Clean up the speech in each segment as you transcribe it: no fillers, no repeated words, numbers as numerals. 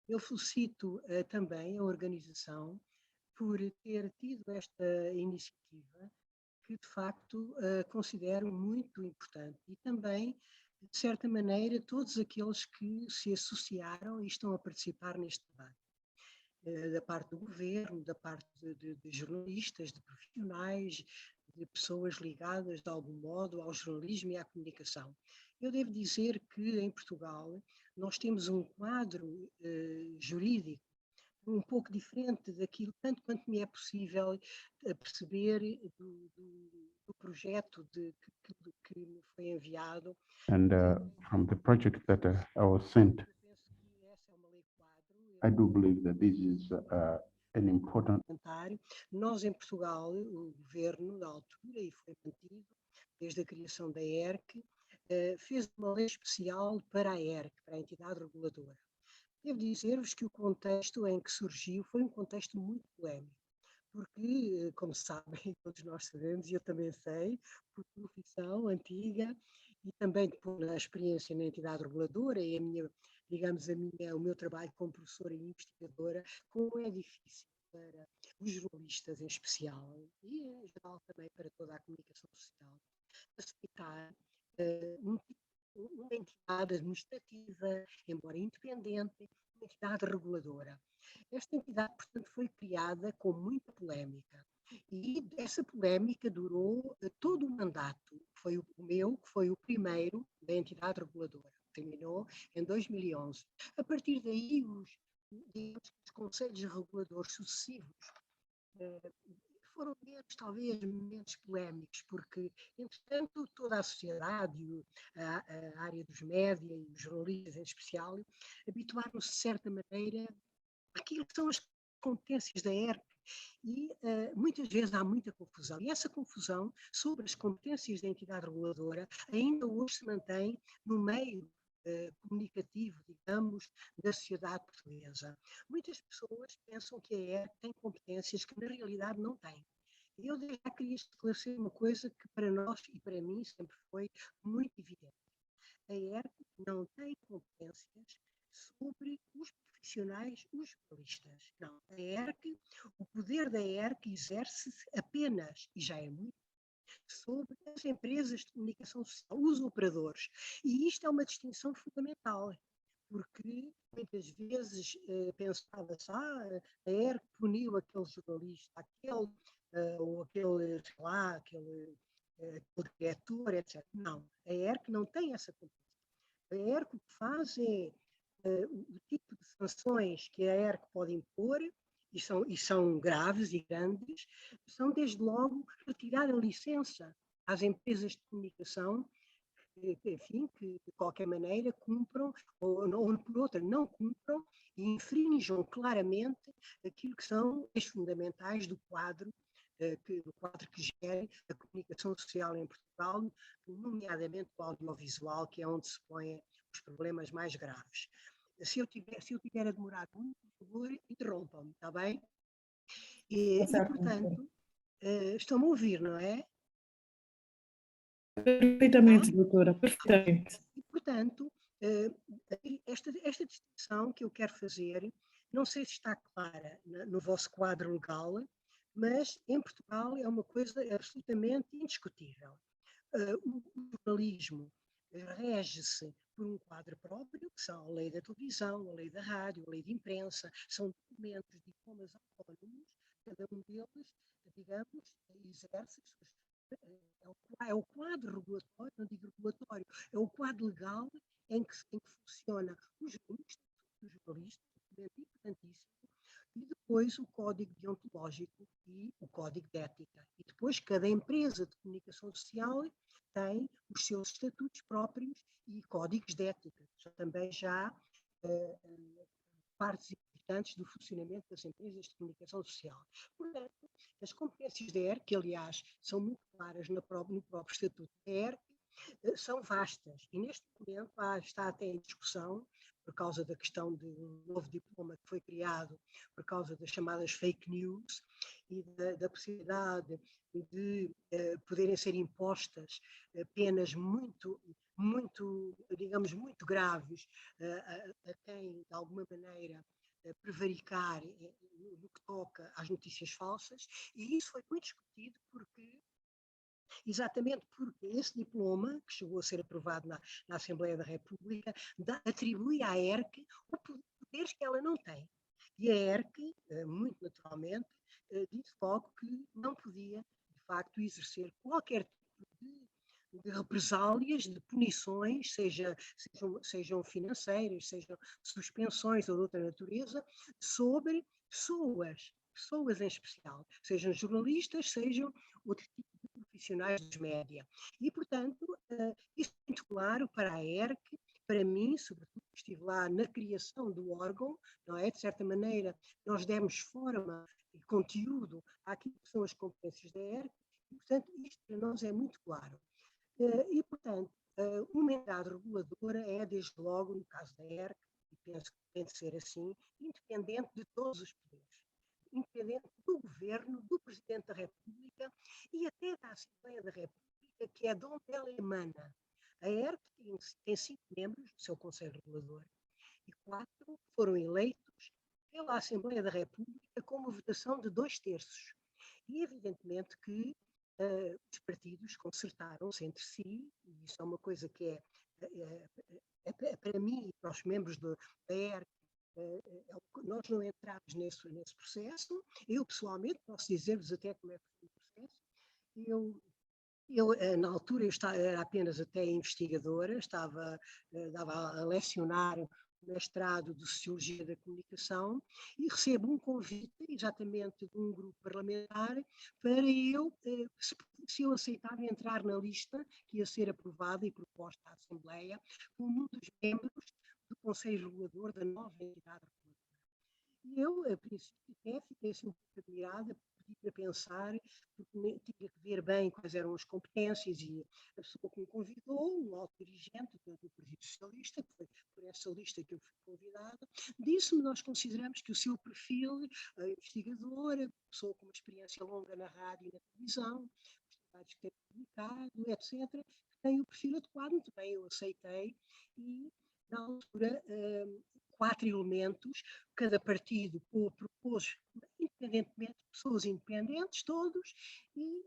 Eu felicito também a organização por ter tido esta iniciativa, que de facto considero muito importante, e também, de certa maneira, todos aqueles que se associaram e estão a participar neste debate, da parte do governo, da parte de jornalistas, de profissionais, de pessoas ligadas de algum modo ao jornalismo e à comunicação. Eu devo dizer que em Portugal nós temos um quadro jurídico um pouco diferente daquilo, tanto quanto me é possível perceber do projeto que me foi enviado. And from the project that I was sent, Eu penso que essa é uma lei quadro. I do believe that this is an important. Nós, em Portugal, o governo, na altura, e foi mantido desde a criação da ERC, fez uma lei especial para a ERC, para a entidade reguladora. Devo dizer-vos que o contexto em que surgiu foi um contexto muito polémico, porque, como sabem, todos nós sabemos, e eu também sei, por profissão antiga e também depois na experiência na entidade reguladora e o meu trabalho como professora e investigadora, como é difícil para os jornalistas em especial, e em geral também para toda a comunicação social, facilitar uma entidade administrativa, embora independente, uma entidade reguladora. Esta entidade, portanto, foi criada com muita polémica e essa polémica durou todo o mandato. Foi o meu, que foi o primeiro da entidade reguladora. Terminou em 2011. A partir daí, os conselhos reguladores sucessivos foram talvez menos polémicos, porque, entretanto, toda a sociedade, a área dos média e os jornalistas em especial, habituaram-se, de certa maneira, àquilo que são as competências da ERC, e muitas vezes há muita confusão. E essa confusão sobre as competências da entidade reguladora ainda hoje se mantém no meio comunicativo, digamos, da sociedade portuguesa. Muitas pessoas pensam que a ERC tem competências que na realidade não tem. E eu já queria esclarecer uma coisa que para nós e para mim sempre foi muito evidente. A ERC não tem competências sobre os profissionais, os jornalistas. Não, a ERC, o poder da ERC exerce-se apenas, e já é muito, sobre as empresas de comunicação social, os operadores. E isto é uma distinção fundamental, porque muitas vezes pensava-se, a ERC puniu aquele jornalista, ou aquele, sei lá, aquele diretor, etc. Não, a ERC não tem essa competência. A ERC o que faz é o tipo de sanções que a ERC pode impor, e são graves e grandes, são desde logo retirar a licença às empresas de comunicação enfim, que de qualquer maneira cumpram, ou por outra não cumpram, e infringam claramente aquilo que são as fundamentais do quadro que gere a comunicação social em Portugal, nomeadamente o audiovisual, que é onde se põem os problemas mais graves. Se eu tiver a demorar muito, por favor, interrompam-me, está bem? E portanto, estão-me a ouvir, não é? Perfeitamente, doutora, perfeitamente. E, portanto, esta distinção que eu quero fazer, não sei se está clara no vosso quadro legal, mas em Portugal é uma coisa absolutamente indiscutível. O jornalismo rege-se por um quadro próprio, que são a lei da televisão, a lei da rádio, a lei de imprensa, são documentos, diplomas autónomos, cada um deles, digamos, exerce é o quadro regulatório, não digo regulatório, é o quadro legal em que funciona o jornalista, importantíssimo, e depois o código deontológico e o código de ética. E depois cada empresa de comunicação social tem os seus estatutos próprios e códigos de ética, também já partes importantes do funcionamento das empresas de comunicação social. Portanto, as competências da ERC, que aliás são muito claras no próprio estatuto da ERC, são vastas e neste momento está até em discussão por causa da questão de um novo diploma que foi criado por causa das chamadas fake news e da possibilidade de poderem ser impostas penas digamos, muito graves a quem, de alguma maneira, prevaricar no que toca às notícias falsas, e isso foi muito discutido exatamente porque esse diploma, que chegou a ser aprovado na Assembleia da República, atribui à ERC poderes que ela não tem. E a ERC, muito naturalmente, disse logo que não podia, de facto, exercer qualquer tipo de represálias, de punições, sejam financeiras, sejam suspensões ou de outra natureza, sobre pessoas em especial, sejam jornalistas, sejam outro tipo de profissionais dos média. E, portanto, isso é muito claro para a ERC, para mim, sobretudo, estive lá na criação do órgão, não é? De certa maneira, nós demos forma e conteúdo àquilo que são as competências da ERC, e, portanto, isto para nós é muito claro. E, portanto, uma entidade reguladora é, desde logo, no caso da ERC, e penso que tem de ser assim, independente de todos os poderes, independente do Governo, do Presidente da República e até da Assembleia da República, que é de onde ela emana. A ERC tem 5 membros do seu Conselho Regulador e 4 foram eleitos pela Assembleia da República com uma votação de 2/3. E, evidentemente, que os partidos concertaram-se entre si, e isso é uma coisa que para mim e para os membros da ERC, nós não entramos nesse processo. Eu, pessoalmente, posso dizer-vos até como é que foi o processo. Na altura, era apenas até investigadora, dava a lecionar o mestrado de Sociologia da Comunicação e recebo um convite exatamente de um grupo parlamentar para se eu aceitava entrar na lista que ia ser aprovada e proposta à Assembleia como um dos membros do Conselho Regulador da nova entidade reguladora. E eu, a princípio, até fiquei assim um pouco admirada, pedi para pensar, porque tinha que ver bem quais eram as competências, e a pessoa que me convidou, um alto dirigente do Partido Socialista, que foi por essa lista que eu fui convidada, disse-me: nós consideramos que o seu perfil, investigadora, pessoa com uma experiência longa na rádio e na televisão, os trabalhos que tem publicado, etc., tem o perfil adequado. Muito bem, eu aceitei, e na altura 4 elementos, cada partido propôs independentemente, pessoas independentes todos, e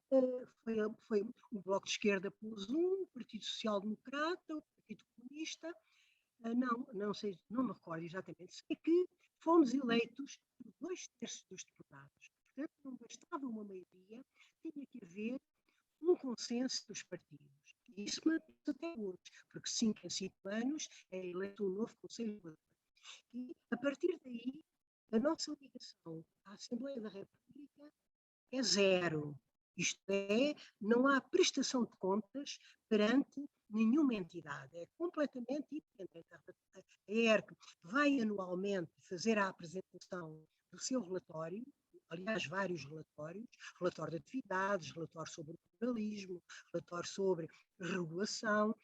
foi o Bloco de Esquerda pôs o Partido Social Democrata, o Partido Comunista, não sei, não me recordo exatamente, sei que fomos eleitos por 2/3 dos deputados. Portanto, não bastava uma maioria, tinha que haver um consenso dos partidos. E isso mantém-se até hoje, porque 5 em 5 anos é eleito um novo Conselho Regulador. E, a partir daí, a nossa ligação à Assembleia da República é zero. Isto é, não há prestação de contas perante nenhuma entidade. É completamente independente. A ERC vai anualmente fazer a apresentação do seu relatório, aliás, vários relatórios, relatório de atividades, relatório sobre o pluralismo, relatório sobre regulação,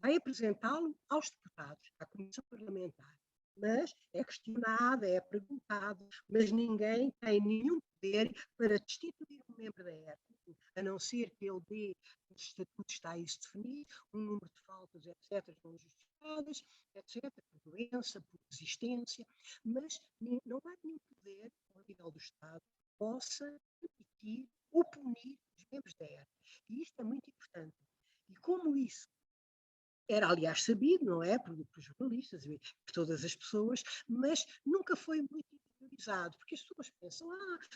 vai apresentá-lo aos deputados, à Comissão Parlamentar. Mas é questionado, é perguntado, mas ninguém tem nenhum poder para destituir um membro da ERC, a não ser que ele dê, nos estatutos está isso definido, um número de faltas, etc., não justificadas, etc., por doença, por resistência, mas não há nenhum poder, ao nível do Estado, que possa demitir ou punir os membros da ERC. E isto é muito importante. E como isso era, aliás, sabido, não é, por jornalistas e por todas as pessoas, mas nunca foi muito interiorizado, porque as pessoas pensam: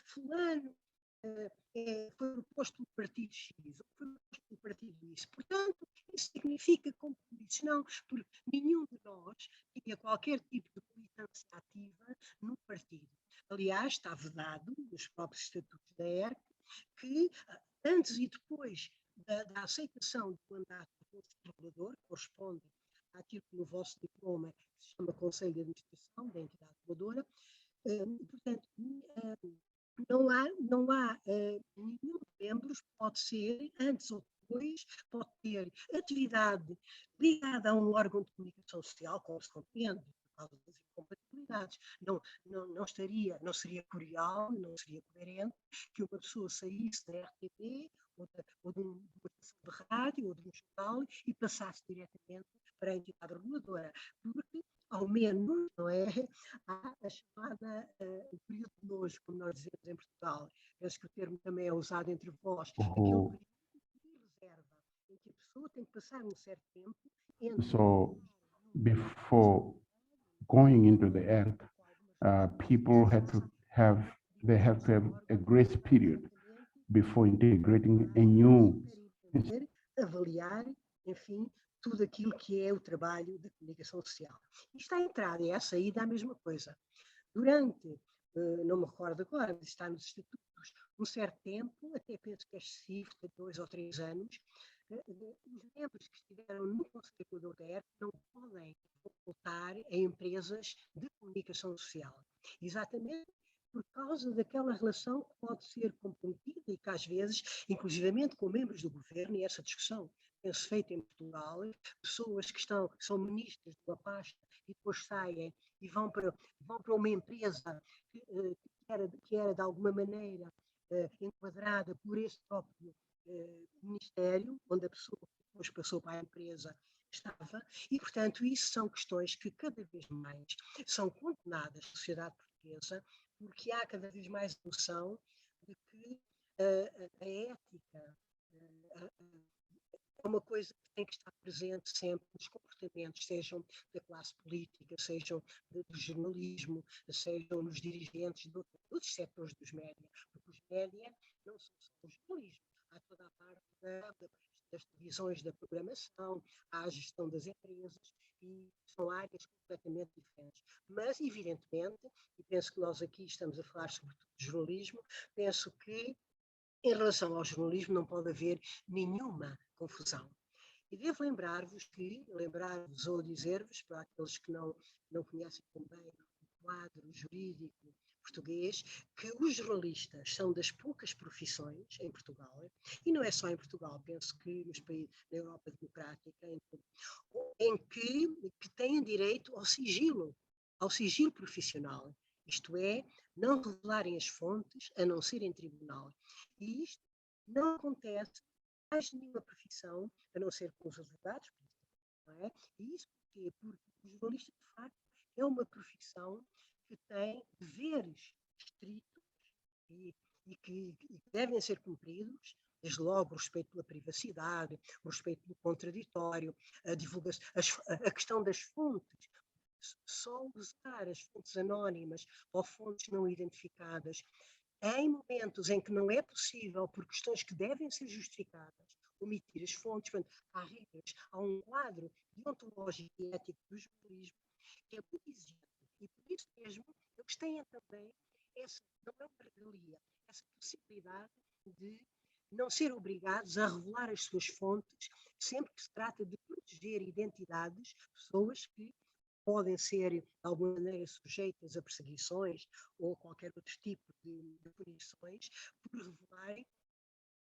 fulano foi proposto pelo partido X, ou foi proposto pelo partido Y. Portanto, isso significa, como tu dizes, não, porque nenhum de nós tinha qualquer tipo de militância ativa no partido. Aliás, está vedado nos próprios estatutos da ERC que, antes e depois da aceitação do mandato do Conselho Regulador, que corresponde àquilo que no vosso diploma se chama Conselho de Administração da entidade reguladora, portanto, não há nenhum membro que pode ser, antes ou depois, pode ter atividade ligada a um órgão de comunicação social, como se compreende, causa das incompatibilidades. Não seria cordial, não seria coerente que uma pessoa saísse da RTP ou de uma estação de rádio ou de um jornal e passasse diretamente para a entidade reguladora, porque ao menos, não é? Há a chamada o período de nojo, como nós dizemos em Portugal. Penso que o termo também é usado entre vós. Aquele who, período de reserva, em que a pessoa tem que passar um certo tempo entre so before going into the ERC, people they have to have a grace period before integrating a new. entender, avaliar, enfim, tudo aquilo que é o trabalho da comunicação social. Isto à entrada e à saída é a mesma coisa. Durante, não me recordo agora, mas está nos estatutos, um certo tempo, até penso que é excessivo, de 2 ou 3 anos, os membros que estiveram no Conselho Regulador da ERC não podem voltar a empresas de comunicação social. Exatamente por causa daquela relação que pode ser comprometida e que às vezes, inclusivamente com membros do governo, e essa discussão tem-se feito em Portugal, pessoas que são ministras de uma pasta e depois saem e vão para uma empresa que era de alguma maneira enquadrada por esse próprio ministério, onde a pessoa que depois passou para a empresa estava, e portanto isso são questões que cada vez mais são condenadas na sociedade portuguesa, porque há cada vez mais noção de que a ética é uma coisa que tem que estar presente sempre nos comportamentos, sejam da classe política, sejam do jornalismo, sejam nos dirigentes de outros setores dos média, porque os média não são só o jornalismo, há toda a parte das divisões da programação, há a gestão das empresas, e são áreas completamente diferentes. Mas, evidentemente, e penso que nós aqui estamos a falar sobretudo de jornalismo, penso que em relação ao jornalismo não pode haver nenhuma confusão. E devo lembrar-vos ou dizer-vos, para aqueles que não conhecem também o quadro jurídico português, que os jornalistas são das poucas profissões em Portugal, e não é só em Portugal, penso que nos países da Europa Democrática, em que têm direito ao sigilo profissional, isto é, não revelarem as fontes a não ser em tribunal. E isto não acontece em mais nenhuma profissão, a não ser com os advogados, não é? E isso porquê? Porque o jornalista, de facto, é uma profissão que tem deveres estritos e que devem ser cumpridos, desde logo o respeito pela privacidade, o respeito pelo contraditório, a divulgação, a questão das fontes. Só usar as fontes anónimas ou fontes não identificadas em momentos em que não é possível, por questões que devem ser justificadas, omitir as fontes. Portanto, há regras, há um quadro deontológico e ético do jornalismo que é muito exigente. E por isso mesmo, eles têm também não é uma regalia, essa possibilidade de não ser obrigados a revelar as suas fontes sempre que se trata de proteger identidades, pessoas que podem ser, de alguma maneira, sujeitas a perseguições ou qualquer outro tipo de punições por revelarem,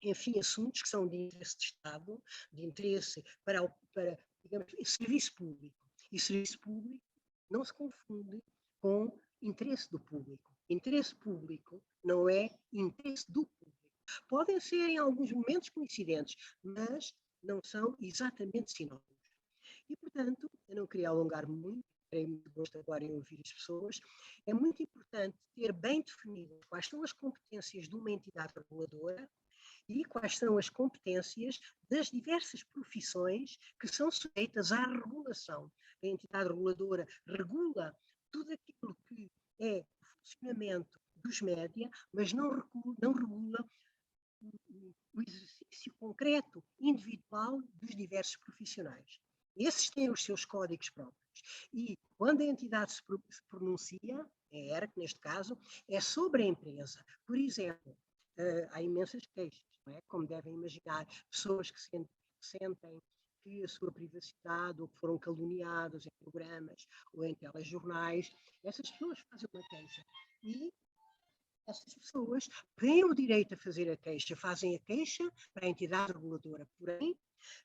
enfim, assuntos que são de interesse de Estado, de interesse para digamos, serviço público. E serviço público não se confunde com interesse do público. Interesse público não é interesse do público. Podem ser, em alguns momentos, coincidentes, mas não são exatamente sinónimos. E, portanto, eu não queria alongar-me muito, terei muito gosto agora em ouvir as pessoas, é muito importante ter bem definidas quais são as competências de uma entidade reguladora e quais são as competências das diversas profissões que são sujeitas à regulação. A entidade reguladora regula tudo aquilo que é o funcionamento dos média, mas não regula o exercício concreto, individual dos diversos profissionais. Esses têm os seus códigos próprios. E quando a entidade se pronuncia, a ERC neste caso, é sobre a empresa. Por exemplo, há imensas queixas, não é? Como devem imaginar, pessoas que sentem que a sua privacidade ou que foram caluniadas em programas ou em telejornais, essas pessoas fazem uma queixa. E essas pessoas têm o direito a fazer a queixa, fazem a queixa para a entidade reguladora. Porém,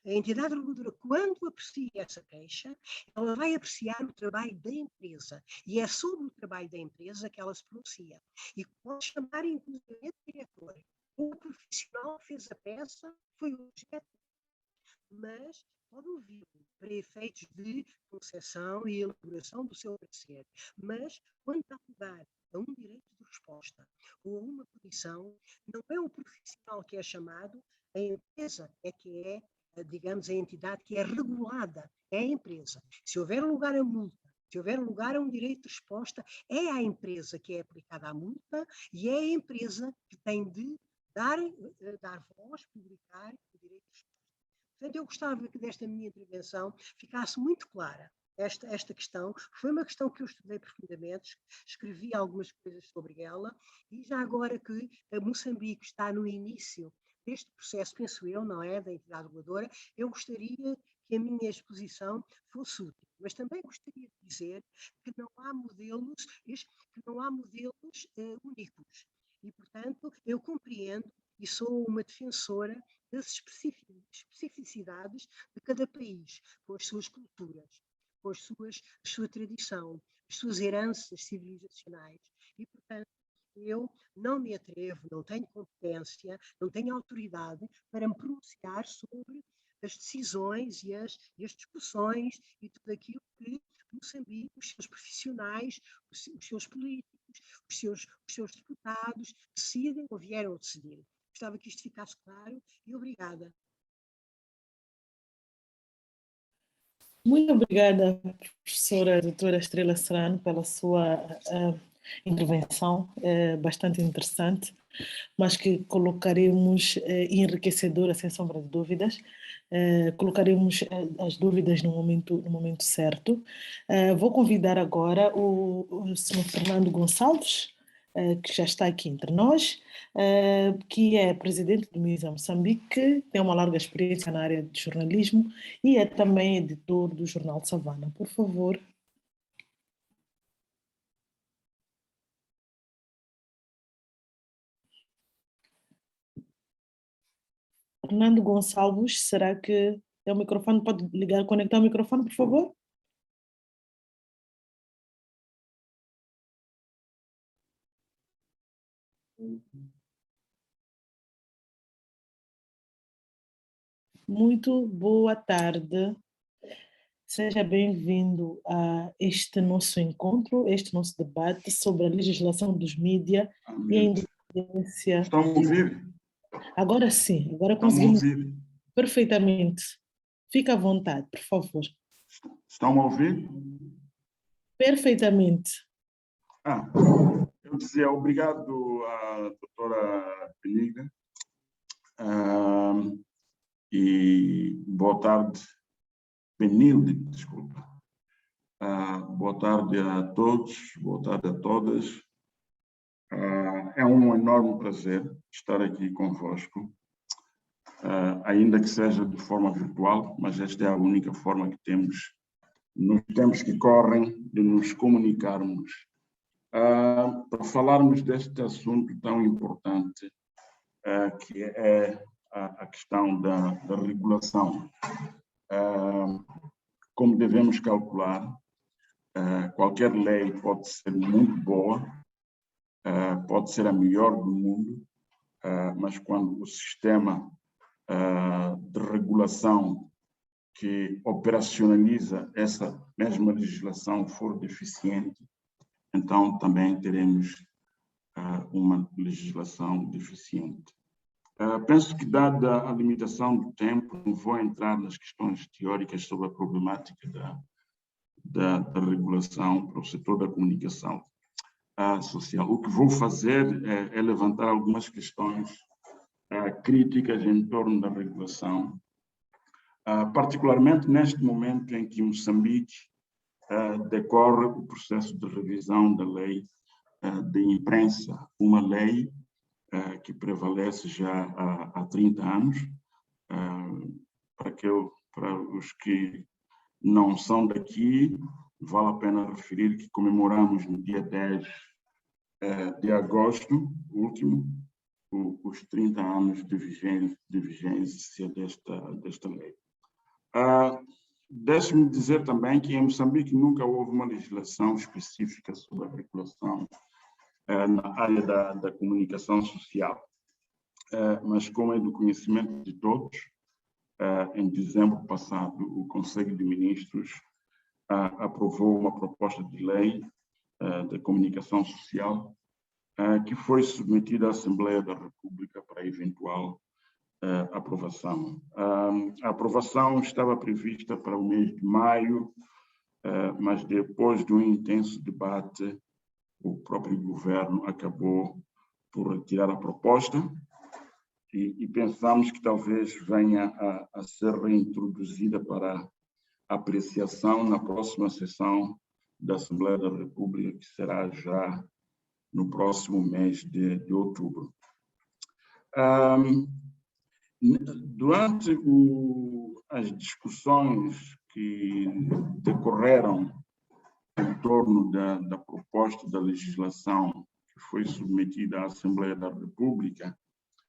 a entidade reguladora, quando aprecia essa queixa, ela vai apreciar o trabalho da empresa. E é sobre o trabalho da empresa que ela se pronuncia. E pode chamar, inclusive, o diretor. O profissional que fez a peça foi o objeto, mas pode ouvir para efeitos de concessão e elaboração do seu parecer. Mas, quando dá lugar a um direito de resposta ou a uma petição, não é o profissional que é chamado, a empresa é que é, digamos, a entidade que é regulada, é a empresa. Se houver lugar a multa, se houver lugar a um direito de resposta, é a empresa que é aplicada a multa e é a empresa que tem de dar voz, publicar o direito de resposta. Portanto, eu gostava que desta minha intervenção ficasse muito clara esta questão. Foi uma questão que eu estudei profundamente, escrevi algumas coisas sobre ela, e já agora que Moçambique está no início deste processo, penso eu, não é, da entidade reguladora, eu gostaria que a minha exposição fosse útil. Mas também gostaria de dizer que não há modelos únicos. E, portanto, eu compreendo e sou uma defensora das especificidades de cada país, com as suas culturas, com a sua tradição, as suas heranças civilizacionais. E, portanto, eu não me atrevo, não tenho competência, não tenho autoridade para me pronunciar sobre as decisões e as discussões e tudo aquilo que Moçambique, os seus profissionais, os seus políticos, os seus deputados decidem ou vieram a decidir. Gostava que isto ficasse claro e obrigada. Muito obrigada, professora doutora Estrela Serrano, pela sua intervenção, bastante interessante, mas que colocaremos enriquecedora, sem sombra de dúvidas. Colocaremos as dúvidas no momento certo. Vou convidar agora o senhor Fernando Gonçalves, que já está aqui entre nós, que é presidente do MISA Moçambique, tem uma larga experiência na área de jornalismo e é também editor do jornal Savana. Por favor. Fernando Gonçalves, será que é o microfone? Pode ligar, conectar o microfone, por favor? Muito boa tarde. Seja bem-vindo a este nosso encontro, este nosso debate sobre a legislação dos mídias e a independência. Estão a ouvir? Agora sim, agora Estão a conseguimos ouvir? perfeitamente. Fique à vontade, por favor. Estão a ouvir? Perfeitamente. Eu dizia obrigado à doutora Benigna e boa tarde, Benilde, desculpa. Boa tarde a todos, boa tarde a todas. É um enorme prazer estar aqui convosco, ainda que seja de forma virtual, mas esta é a única forma que temos, nos tempos que correm, de nos comunicarmos. Para falarmos deste assunto tão importante, que é a questão da regulação. Como devemos calcular, qualquer lei pode ser muito boa, pode ser a melhor do mundo, mas quando o sistema de regulação que operacionaliza essa mesma legislação for deficiente, então também teremos uma legislação deficiente. Penso que, dada a limitação do tempo, não vou entrar nas questões teóricas sobre a problemática da regulação para o setor da comunicação social. O que vou fazer é levantar algumas questões críticas em torno da regulação, particularmente neste momento em que Moçambique decorre o processo de revisão da lei de imprensa, uma lei que prevalece já há 30 anos. Para os que não são daqui, vale a pena referir que comemoramos no dia 10 de agosto último, os 30 anos de vigência desta lei. Deixe-me dizer também que em Moçambique nunca houve uma legislação específica sobre a regulação na área da comunicação social, mas como é do conhecimento de todos, em dezembro passado, o Conselho de Ministros aprovou uma proposta de lei da comunicação social que foi submetida à Assembleia da República para eventual aprovação. A aprovação estava prevista para o mês de maio, mas depois de um intenso debate, o próprio governo acabou por retirar a proposta e pensamos que talvez venha a ser reintroduzida para apreciação na próxima sessão da Assembleia da República, que será já no próximo mês de outubro. Durante as discussões que decorreram em torno da proposta da legislação que foi submetida à Assembleia da República,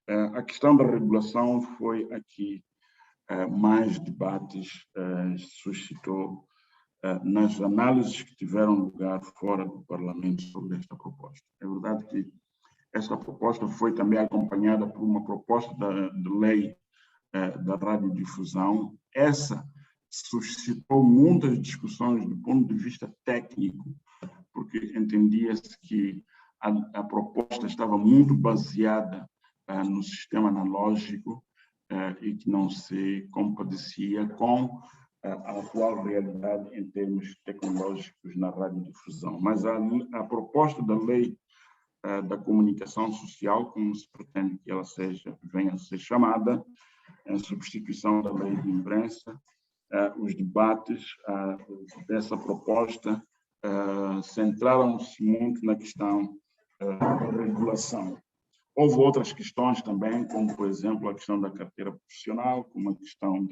a questão da regulação foi aqui mais debates suscitou nas análises que tiveram lugar fora do Parlamento sobre esta proposta. É verdade que esta proposta foi também acompanhada por uma proposta de lei da radiodifusão. Essa suscitou muitas discussões do ponto de vista técnico, porque entendia-se que a proposta estava muito baseada no sistema analógico e que não se compadecia com a atual realidade em termos tecnológicos na radiodifusão. Mas a proposta da lei da comunicação social, como se pretende que ela venha a ser chamada, em substituição da lei de imprensa, os debates dessa proposta centraram-se muito na questão da regulação. Houve outras questões também, como, por exemplo, a questão da carteira profissional, como a questão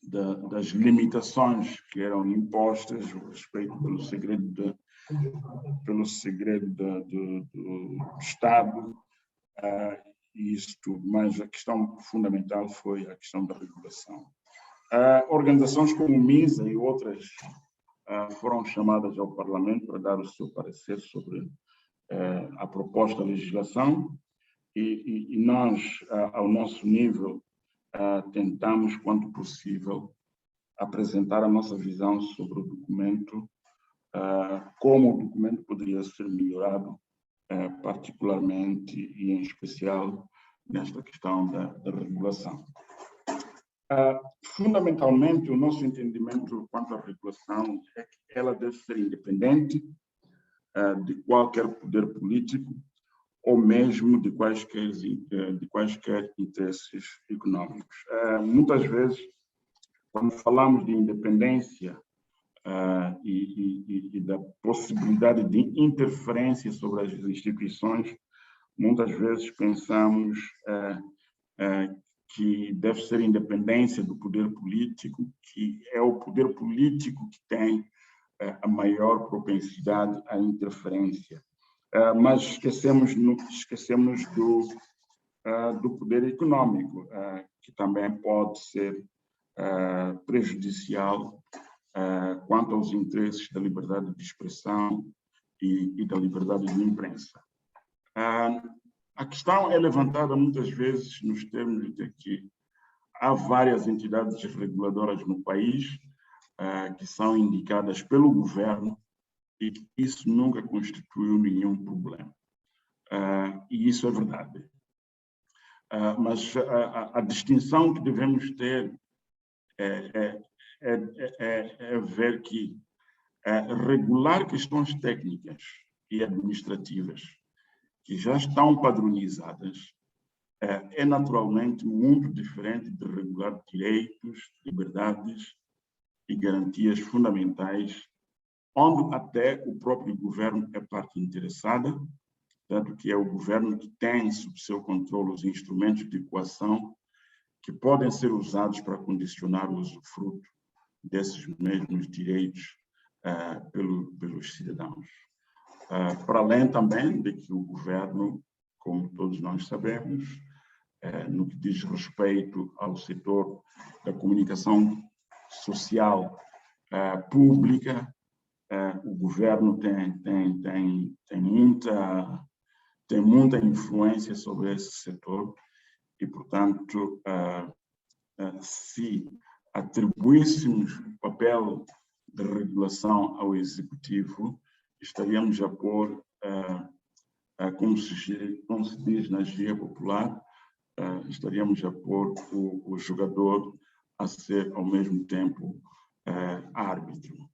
das limitações que eram impostas a respeito pelo segredo do Estado, e isso tudo. Mas a questão fundamental foi a questão da regulação. Organizações como o MISA e outras foram chamadas ao Parlamento para dar o seu parecer sobre a proposta de legislação e nós, ao nosso nível, tentamos, quanto possível, apresentar a nossa visão sobre o documento, como o documento poderia ser melhorado, particularmente e em especial nesta questão da regulação. Fundamentalmente, o nosso entendimento quanto à regulação é que ela deve ser independente de qualquer poder político ou mesmo de quaisquer interesses econômicos. Muitas vezes, quando falamos de independência e da possibilidade de interferência sobre as instituições, muitas vezes pensamos que deve ser independência do poder político, que é o poder político que tem a maior propensidade à interferência. Mas esquecemos do poder econômico, que também pode ser prejudicial quanto aos interesses da liberdade de expressão e da liberdade de imprensa. A questão é levantada muitas vezes nos termos de que há várias entidades reguladoras no país que são indicadas pelo governo e que isso nunca constituiu nenhum problema. E isso é verdade. Mas a distinção que devemos ter é ver que regular questões técnicas e administrativas que já estão padronizadas é naturalmente muito diferente de regular direitos, liberdades e garantias fundamentais, onde até o próprio governo é parte interessada, tanto que é o governo que tem sob seu controle os instrumentos de coação que podem ser usados para condicionar o usufruto desses mesmos direitos pelos cidadãos. Para além também de que o governo, como todos nós sabemos, no que diz respeito ao setor da comunicação social pública, o governo tem muita influência sobre esse setor e, portanto, se atribuíssemos o papel de regulação ao executivo, estaríamos a pôr, como se diz na gíria popular, estaríamos a pôr o jogador a ser, ao mesmo tempo, árbitro.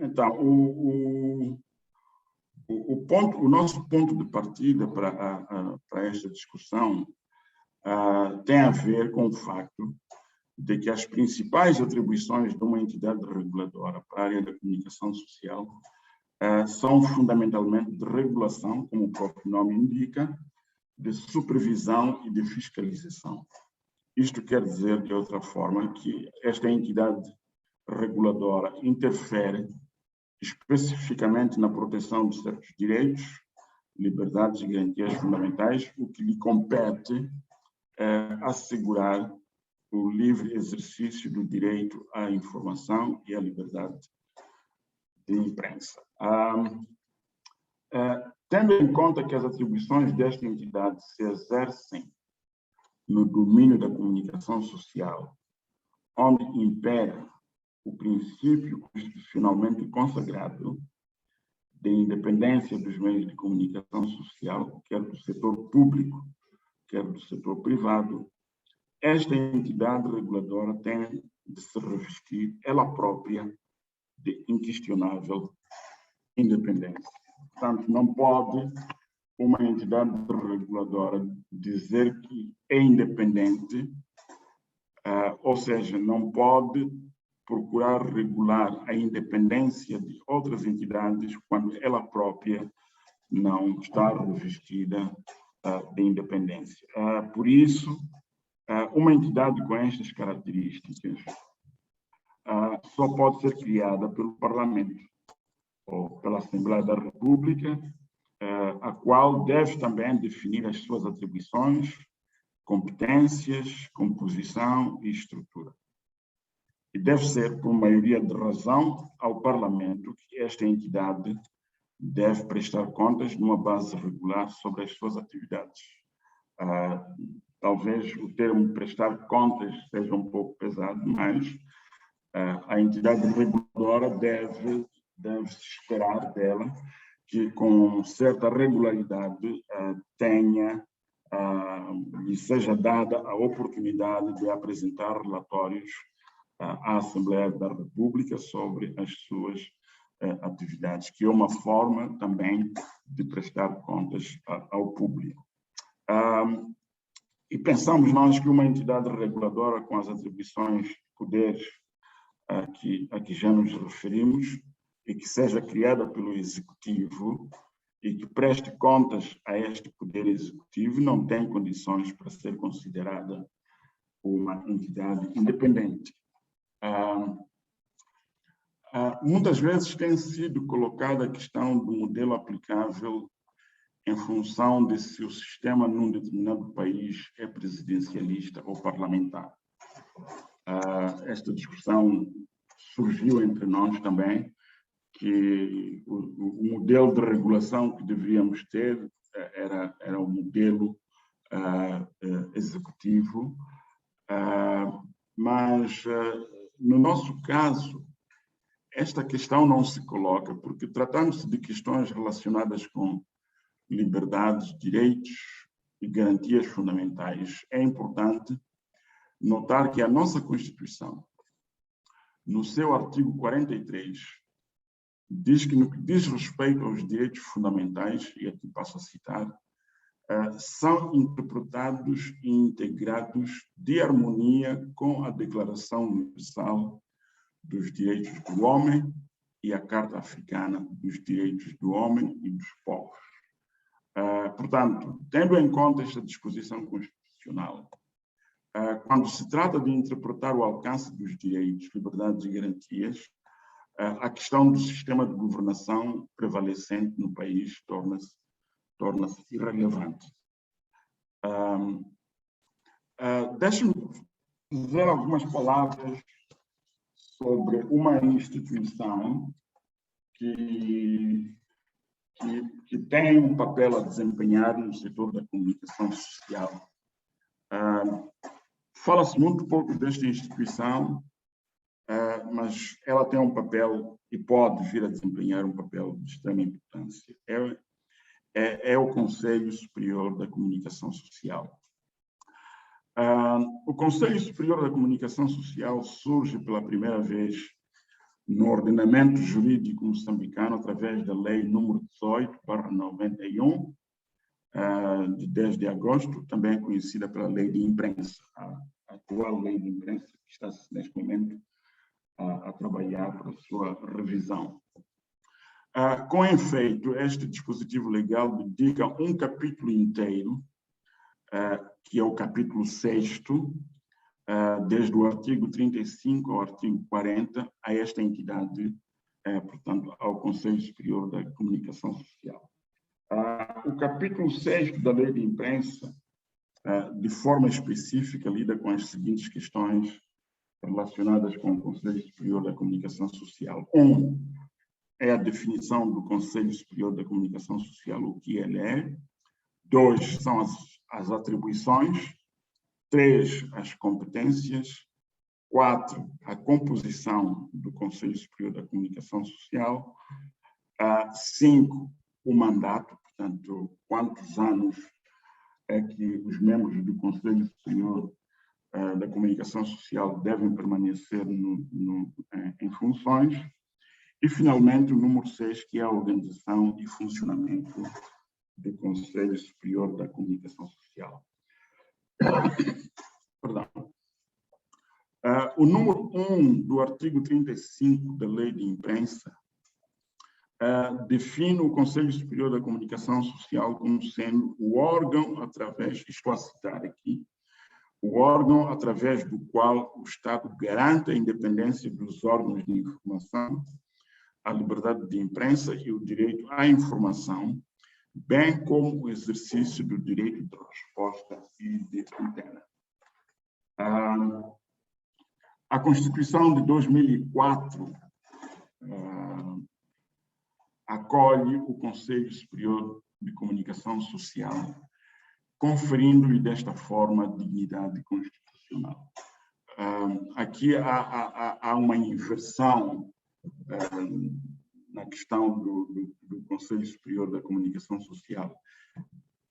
Então, o nosso ponto de partida para esta discussão tem a ver com o facto de que as principais atribuições de uma entidade reguladora para a área da comunicação social são fundamentalmente de regulação, como o próprio nome indica, de supervisão e de fiscalização. Isto quer dizer, de outra forma, que esta entidade reguladora interfere especificamente na proteção de certos direitos, liberdades e garantias fundamentais, o que lhe compete assegurar o livre exercício do direito à informação e à liberdade de imprensa. Tendo em conta que as atribuições desta entidade se exercem no domínio da comunicação social, onde impera o princípio constitucionalmente consagrado de independência dos meios de comunicação social, quer do setor público, quer do setor privado, esta entidade reguladora tem de se revestir, ela própria, de inquestionável independência. Portanto, não pode uma entidade reguladora dizer que é independente, ou seja, não pode procurar regular a independência de outras entidades quando ela própria não está revestida de independência. Por isso, uma entidade com estas características só pode ser criada pelo Parlamento ou pela Assembleia da República, a qual deve também definir as suas atribuições, competências, composição e estrutura. E deve ser, por maioria de razão, ao Parlamento que esta entidade deve prestar contas numa base regular sobre as suas atividades. Talvez o termo prestar contas seja um pouco pesado, mas a entidade reguladora deve esperar dela que, com certa regularidade, lhe seja dada a oportunidade de apresentar relatórios à Assembleia da República sobre as suas atividades, que é uma forma também de prestar contas ao público. E pensamos nós que uma entidade reguladora com as atribuições, poderes a que já nos referimos, e que seja criada pelo Executivo e que preste contas a este poder executivo, não tem condições para ser considerada uma entidade independente. Muitas vezes tem sido colocada a questão do modelo aplicável em função de se o sistema num determinado país é presidencialista ou parlamentar. Esta discussão surgiu entre nós também, que o modelo de regulação que deveríamos ter era o modelo executivo, mas no nosso caso esta questão não se coloca, porque tratando-se de questões relacionadas com liberdades, direitos e garantias fundamentais, é importante notar que a nossa Constituição, no seu artigo 43, diz que, no que diz respeito aos direitos fundamentais, e aqui passo a citar, são interpretados e integrados de harmonia com a Declaração Universal dos Direitos do Homem e a Carta Africana dos Direitos do Homem e dos Povos. Portanto, tendo em conta esta disposição constitucional, quando se trata de interpretar o alcance dos direitos, liberdades e garantias, a questão do sistema de governação prevalecente no país torna-se irrelevante. Deixe-me dizer algumas palavras sobre uma instituição que tem um papel a desempenhar no setor da comunicação social. Fala-se muito pouco desta instituição, mas ela tem um papel e pode vir a desempenhar um papel de extrema importância. É o Conselho Superior da Comunicação Social. O Conselho Superior da Comunicação Social surge pela primeira vez no ordenamento jurídico moçambicano através da Lei número 18/91, de 10 de agosto, também conhecida pela Lei de Imprensa, a atual Lei de Imprensa, que está neste momento a trabalhar para a sua revisão. Com efeito, este dispositivo legal dedica um capítulo inteiro, que é o capítulo 6º, desde o artigo 35 ao artigo 40, a esta entidade, portanto, ao Conselho Superior da Comunicação Social. O capítulo 6º da Lei de Imprensa, de forma específica, lida com as seguintes questões relacionadas com o Conselho Superior da Comunicação Social. 1. É a definição do Conselho Superior da Comunicação Social, o que ele é. 2. São as atribuições. 3. As competências. 4. A composição do Conselho Superior da Comunicação Social. 5. O mandato, portanto, quantos anos é que os membros do Conselho Superior da Comunicação Social devem permanecer em funções. E, finalmente, o número 6, que é a organização e funcionamento do Conselho Superior da Comunicação Social. Perdão. O número 1 do artigo 35 da Lei de Imprensa define o Conselho Superior da Comunicação Social como sendo o órgão através, estou a citar aqui, o órgão através do qual o Estado garante a independência dos órgãos de informação, a liberdade de imprensa e o direito à informação, bem como o exercício do direito de resposta e de tutela. A Constituição de 2004 acolhe o Conselho Superior de Comunicação Social, conferindo-lhe desta forma dignidade constitucional. Aqui há uma inversão na questão do Conselho Superior da Comunicação Social.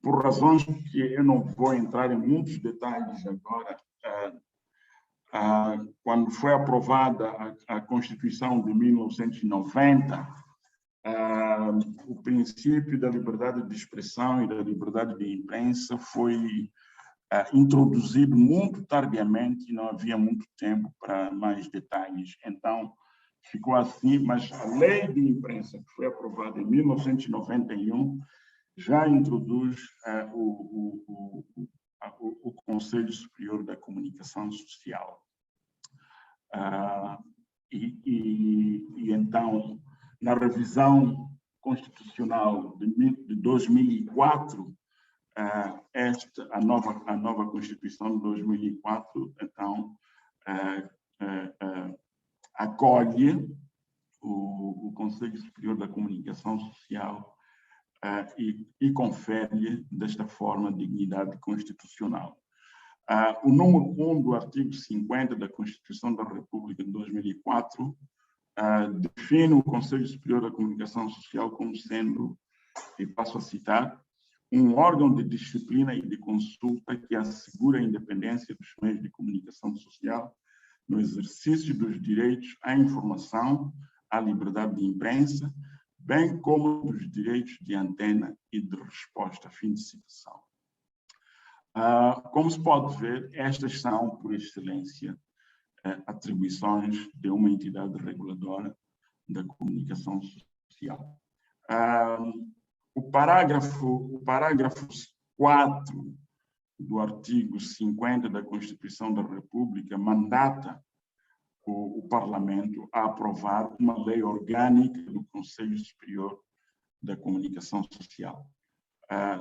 Por razões que eu não vou entrar em muitos detalhes agora, quando foi aprovada a Constituição de 1990, o princípio da liberdade de expressão e da liberdade de imprensa foi introduzido muito tardiamente e não havia muito tempo para mais detalhes. Então, ficou assim, mas a Lei de Imprensa, que foi aprovada em 1991, já introduz o Conselho Superior da Comunicação Social. Então, na revisão constitucional de 2004, a nova Constituição de 2004, então, acolhe o Conselho Superior da Comunicação Social e confere desta forma dignidade constitucional. O número 1 do artigo 50 da Constituição da República de 2004 define o Conselho Superior da Comunicação Social como sendo, e passo a citar, um órgão de disciplina e de consulta que assegura a independência dos meios de comunicação social no exercício dos direitos à informação, à liberdade de imprensa, bem como dos direitos de antena e de resposta. Fim de citação. Como se pode ver, estas são, por excelência, atribuições de uma entidade reguladora da comunicação social. O parágrafo 4 do artigo 50 da Constituição da República mandata o Parlamento a aprovar uma lei orgânica do Conselho Superior da Comunicação Social.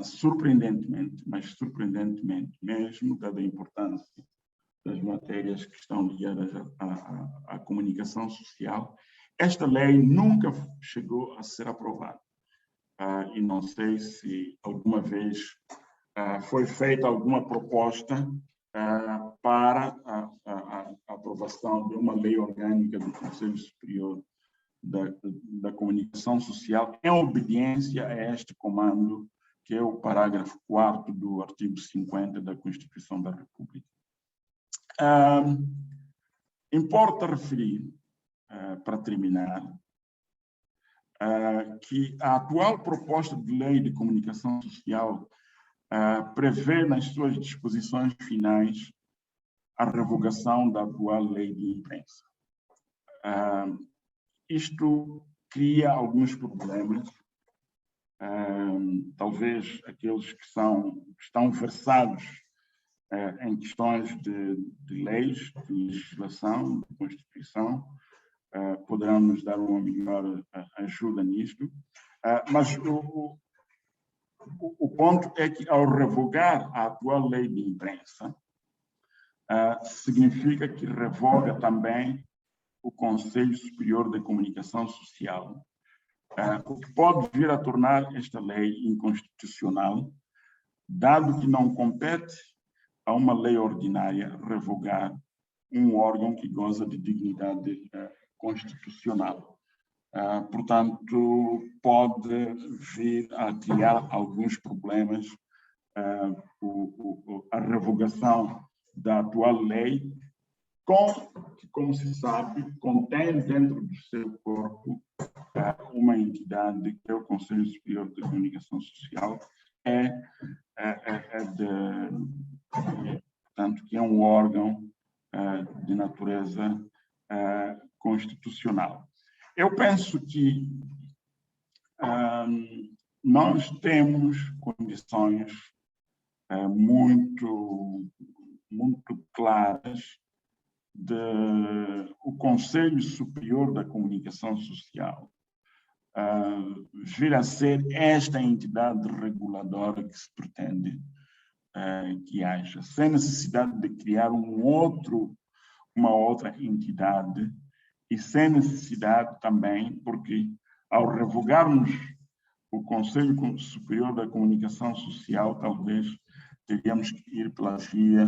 Surpreendentemente, mas surpreendentemente mesmo, dada a importância das matérias que estão ligadas à comunicação social, esta lei nunca chegou a ser aprovada. E não sei se alguma vez foi feita alguma proposta para a aprovação de uma lei orgânica do Conselho Superior da Comunicação Social em obediência a este comando, que é o parágrafo 4º do artigo 50 da Constituição da República. Importa referir, para terminar, que a atual proposta de lei de comunicação social prevê nas suas disposições finais a revogação da atual lei de imprensa. Isto cria alguns problemas, talvez aqueles que estão versados em questões de leis, de legislação, de Constituição, poderão nos dar uma melhor ajuda nisto. Mas o ponto é que, ao revogar a atual lei de imprensa, significa que revoga também o Conselho Superior de Comunicação Social, o que pode vir a tornar esta lei inconstitucional, dado que não compete a uma lei ordinária revogar um órgão que goza de dignidade constitucional. Portanto, pode vir a criar alguns problemas a revogação da atual lei, que, como se sabe, contém dentro do seu corpo uma entidade que é o Conselho Superior de Comunicação Social, portanto, que é um órgão de natureza constitucional. Eu penso que nós temos condições muito claras de o Conselho Superior da Comunicação Social vir a ser esta entidade reguladora que se pretende que haja, sem necessidade de criar uma outra entidade e sem necessidade também, porque ao revogarmos o Conselho Superior da Comunicação Social, talvez teríamos que ir pela via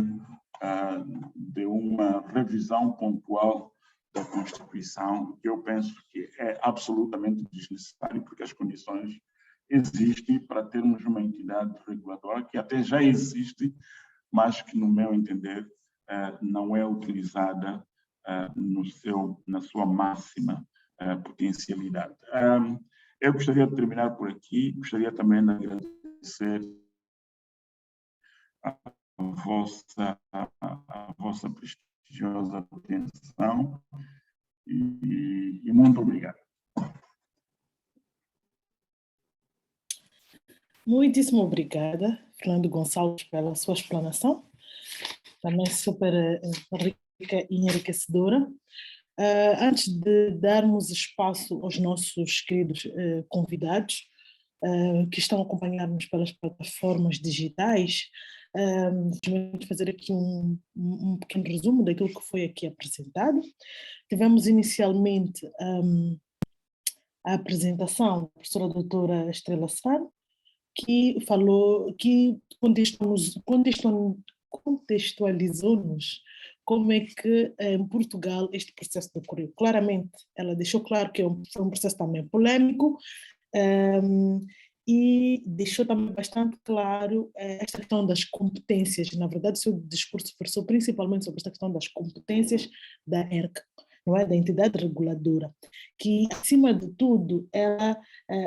de uma revisão pontual da Constituição, que eu penso que é absolutamente desnecessário, porque as condições existem para termos uma entidade reguladora que até já existe, mas que, no meu entender, não é utilizada na sua máxima potencialidade. Eu gostaria de terminar por aqui, gostaria também de agradecer a vossa prestigiosa atenção e muito obrigado. Muitíssimo obrigada, Fernando Gonçalves, pela sua explanação, também super rica e enriquecedora. Antes de darmos espaço aos nossos queridos convidados, que estão a acompanhar-nos pelas plataformas digitais, vamos fazer aqui um pequeno resumo daquilo que foi aqui apresentado. Tivemos inicialmente a apresentação da professora doutora Estrela Serrano, que falou, que contextualizou-nos como é que em Portugal este processo decorreu. Claramente, ela deixou claro que foi um processo também polêmico, e deixou também bastante claro esta questão das competências. Na verdade, o seu discurso versou principalmente sobre esta questão das competências da ERC, não é? Da entidade reguladora, que, acima de tudo,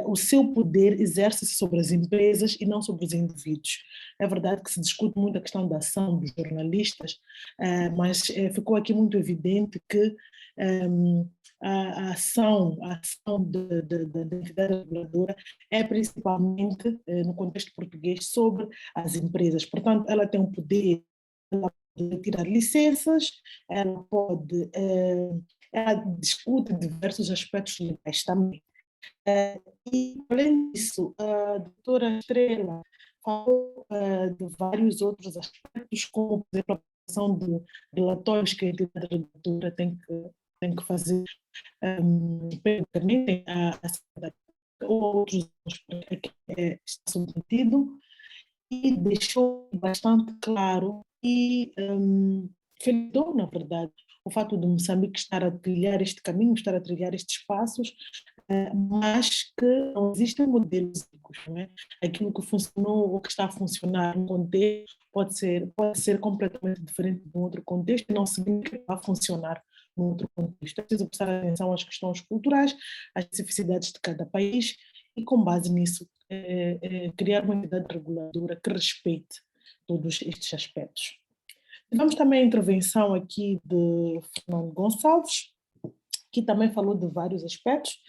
o seu poder exerce-se sobre as empresas e não sobre os indivíduos. É verdade que se discute muito a questão da ação dos jornalistas, mas ficou aqui muito evidente que a ação da entidade reguladora é principalmente, no contexto português, sobre as empresas. Portanto, ela tem o poder de tirar licenças, ela pode, ela discute diversos aspectos legais também. E, além disso, a doutora Estrela falou de vários outros aspectos, como, por exemplo, a apresentação de relatórios que a entidade reguladora tem que fazer periodicamente ou outros a que está submetido, e deixou bastante claro e felicitou, na verdade, o fato de Moçambique estar a trilhar este caminho, estar a trilhar estes passos, mas que não existem modelos únicos, não é? Aquilo que funcionou ou que está a funcionar num contexto pode ser completamente diferente de um outro contexto e não significa que vai funcionar num outro contexto. É preciso prestar atenção às questões culturais, às especificidades de cada país e, com base nisso, criar uma entidade reguladora que respeite todos estes aspectos. Tivemos também a intervenção aqui de Fernando Gonçalves, que também falou de vários aspectos,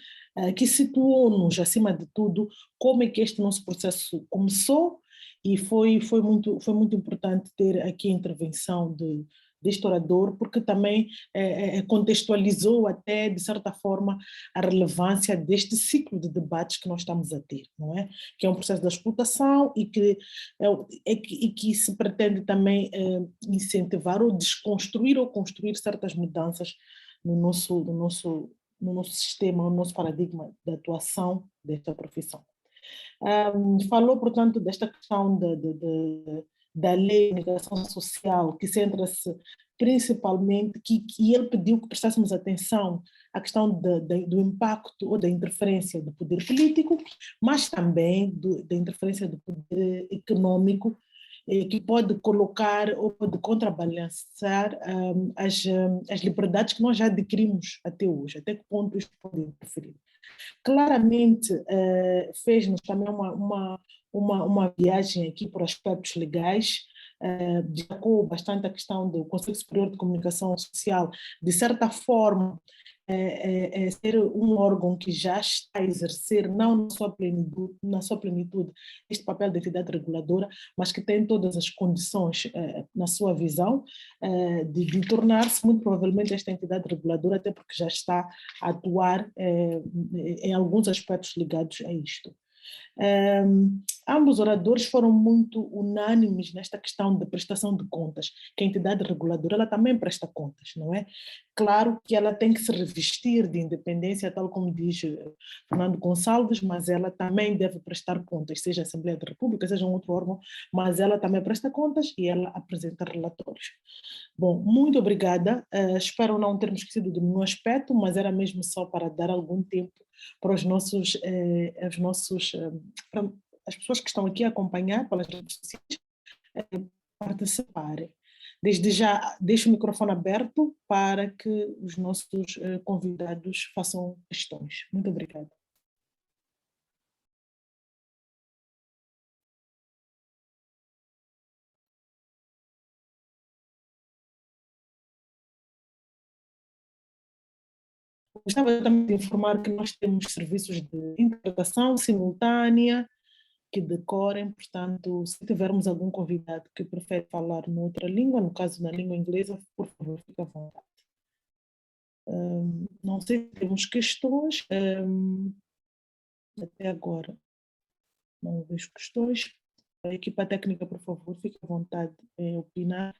que situou-nos, acima de tudo, como é que este nosso processo começou, e foi muito importante ter aqui a intervenção deste orador, porque também contextualizou até, de certa forma, a relevância deste ciclo de debates que nós estamos a ter, não é? Que é um processo da explotação e que se pretende também incentivar ou desconstruir ou construir certas mudanças no nosso sistema, no nosso paradigma de atuação desta profissão. Falou, portanto, desta questão da lei de migração social, que centra-se principalmente, que ele pediu que prestássemos atenção à questão do impacto ou da interferência do poder político, mas também da interferência do poder econômico, que pode colocar ou pode contrabalançar as liberdades que nós já adquirimos até hoje, até que ponto isto pode interferir. Claramente fez-nos também uma viagem aqui por aspectos legais, destacou bastante a questão do Conselho Superior de Comunicação Social, de certa forma, ser um órgão que já está a exercer, não na sua plenitude, este papel de entidade reguladora, mas que tem todas as condições, na sua visão, de tornar-se, muito provavelmente, esta entidade reguladora, até porque já está a atuar em alguns aspectos ligados a isto. Ambos os oradores foram muito unânimes nesta questão de prestação de contas, que a entidade reguladora ela também presta contas, não é? Claro que ela tem que se revestir de independência, tal como diz Fernando Gonçalves, mas ela também deve prestar contas, seja a Assembleia da República, seja um outro órgão, mas ela também presta contas e ela apresenta relatórios. Bom, muito obrigada. Espero não termos esquecido de nenhum aspecto, mas era mesmo só para dar algum tempo para para as pessoas que estão aqui a acompanhar pelas redes sociais participarem. Desde já, deixo o microfone aberto para que os nossos convidados façam questões. Muito obrigada. Gostava também de informar que nós temos serviços de interpretação simultânea que decorem, portanto, se tivermos algum convidado que prefere falar noutra língua, no caso na língua inglesa, por favor, fique à vontade. Não sei se temos questões, até agora não vejo questões. A equipa técnica, por favor, fique à vontade em opinar,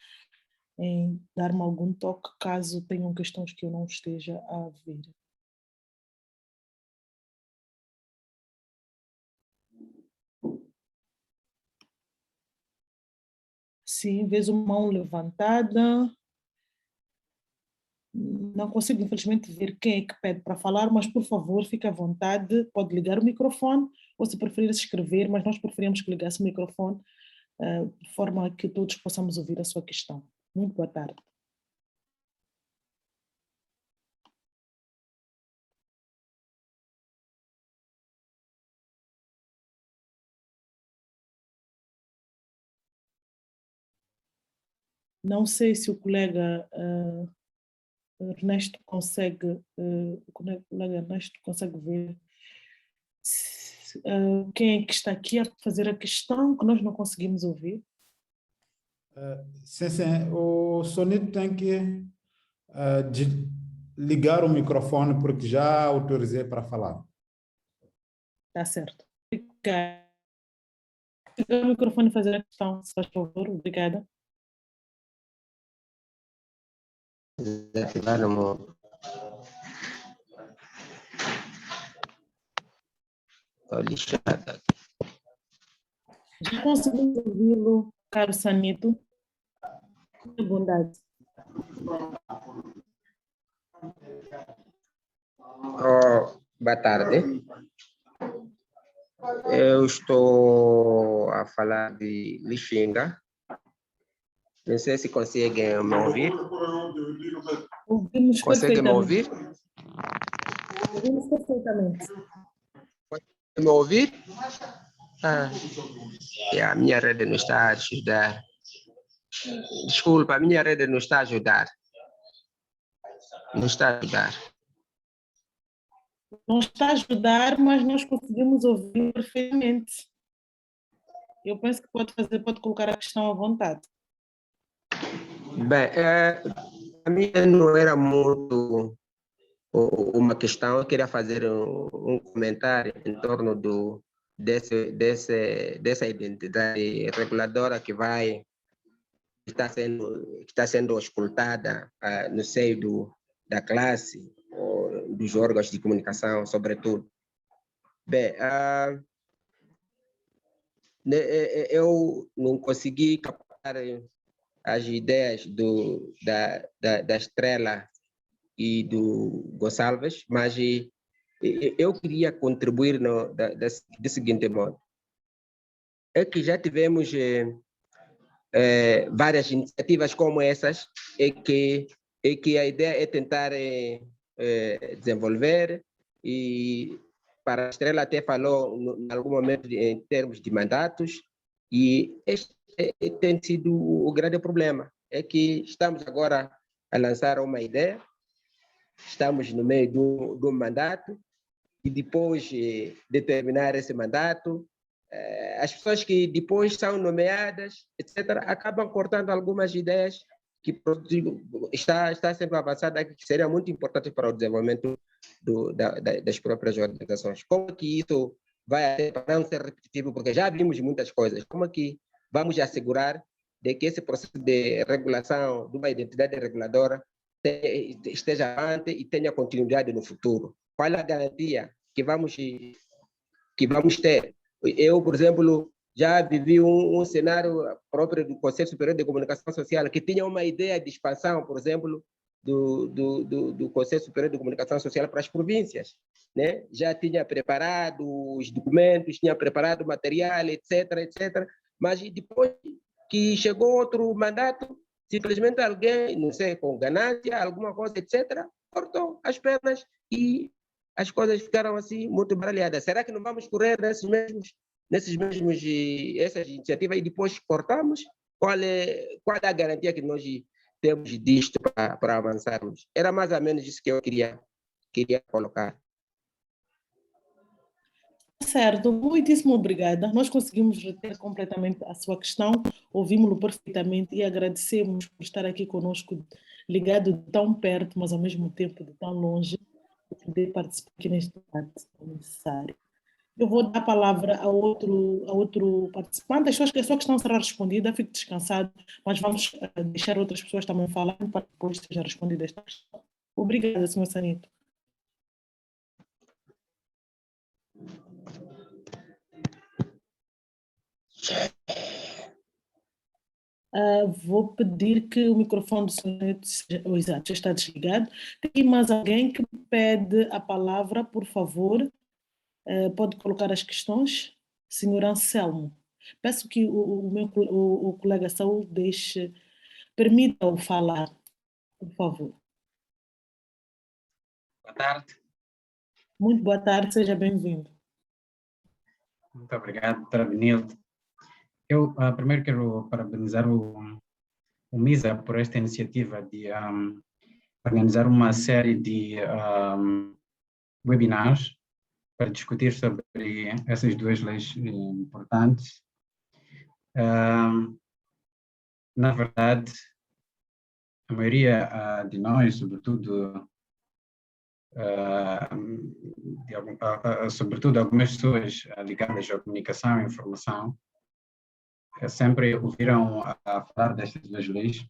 em dar-me algum toque, caso tenham questões que eu não esteja a ver. Sim, vejo uma mão levantada. Não consigo, infelizmente, ver quem é que pede para falar, mas, por favor, fique à vontade, pode ligar o microfone, ou se preferir escrever, mas nós preferimos que ligasse o microfone, de forma que todos possamos ouvir a sua questão. Muito boa tarde. Não sei se o colega Ernesto consegue, o colega Ernesto consegue ver quem é que está aqui a fazer a questão que nós não conseguimos ouvir? Sim. O Sonito tem que ligar o microfone porque já autorizei para falar. Está certo. Ligar o microfone e fazer a questão, se faz favor. Obrigada. Desativar o Estou lixada. Já conseguimos ouvi-lo, caro Sanito? Com bondade. Boa tarde. Eu estou a falar de Lixinga. Não sei se conseguem me ouvir. Ouvimos Conseguem me perfeitamente. ouvir? Ouvimos perfeitamente. Me ouvir? A minha rede não está a ajudar. Desculpa, a minha rede não está a ajudar. Não está a ajudar. Não está a ajudar, mas nós conseguimos ouvir perfeitamente. Eu penso que pode colocar a questão à vontade. Bem, a minha não era muito uma questão. Eu queria fazer um comentário em torno dessa identidade reguladora que está sendo auscultada no seio da classe, ou dos órgãos de comunicação, sobretudo. Bem, eu não consegui captar as ideias da Estrela e do Gonçalves, mas eu queria contribuir do seguinte modo. É que já tivemos várias iniciativas como essas, e que a ideia é tentar desenvolver, e para a Estrela até falou em algum momento em termos de mandatos, e este tem sido o grande problema, é que estamos agora a lançar uma ideia, estamos no meio do mandato, e depois de terminar esse mandato, as pessoas que depois são nomeadas, etc., acabam cortando algumas ideias que está sendo avançada, que seria muito importante para o desenvolvimento das próprias organizações. Como que isso vai para não ser repetitivo, porque já vimos muitas coisas, como que vamos assegurar de que esse processo de regulação de uma identidade reguladora esteja avante e tenha continuidade no futuro? Qual é a garantia que vamos ter? Eu, por exemplo, já vivi um cenário próprio do Conselho Superior de Comunicação Social, que tinha uma ideia de expansão, por exemplo, do Conselho Superior de Comunicação Social para as províncias, né? Já tinha preparado os documentos, tinha preparado o material, etc., mas depois que chegou outro mandato, simplesmente alguém, não sei, com ganância, alguma coisa, etc., cortou as pernas e as coisas ficaram assim muito baralhadas. Será que não vamos correr essas iniciativas e depois cortamos? Qual é a garantia que nós temos disto para avançarmos? Era mais ou menos isso que eu queria colocar. Certo, muitíssimo obrigada. Nós conseguimos reter completamente a sua questão, ouvimos-lo perfeitamente e agradecemos por estar aqui conosco, ligado de tão perto, mas ao mesmo tempo de tão longe, poder participar aqui neste debate necessário. Eu vou dar a palavra a outro participante. A sua questão será respondida, fique descansado, mas vamos deixar outras pessoas também falarem para depois seja respondida esta questão. Obrigada, Sr. Sanito. Vou pedir que o microfone do Sanito já está desligado. Tem mais alguém que pede a palavra, por favor? Pode colocar as questões? Senhor Anselmo, peço que o colega Saúl permita-o falar, por favor. Boa tarde. Muito boa tarde, seja bem-vindo. Muito obrigado, doutora Benilde. Eu primeiro quero parabenizar o MISA por esta iniciativa de organizar uma série de webinars para discutir sobre essas duas leis importantes. Na verdade, a maioria de nós, sobretudo, sobretudo algumas pessoas ligadas à comunicação e informação, sempre ouviram falar destas duas leis.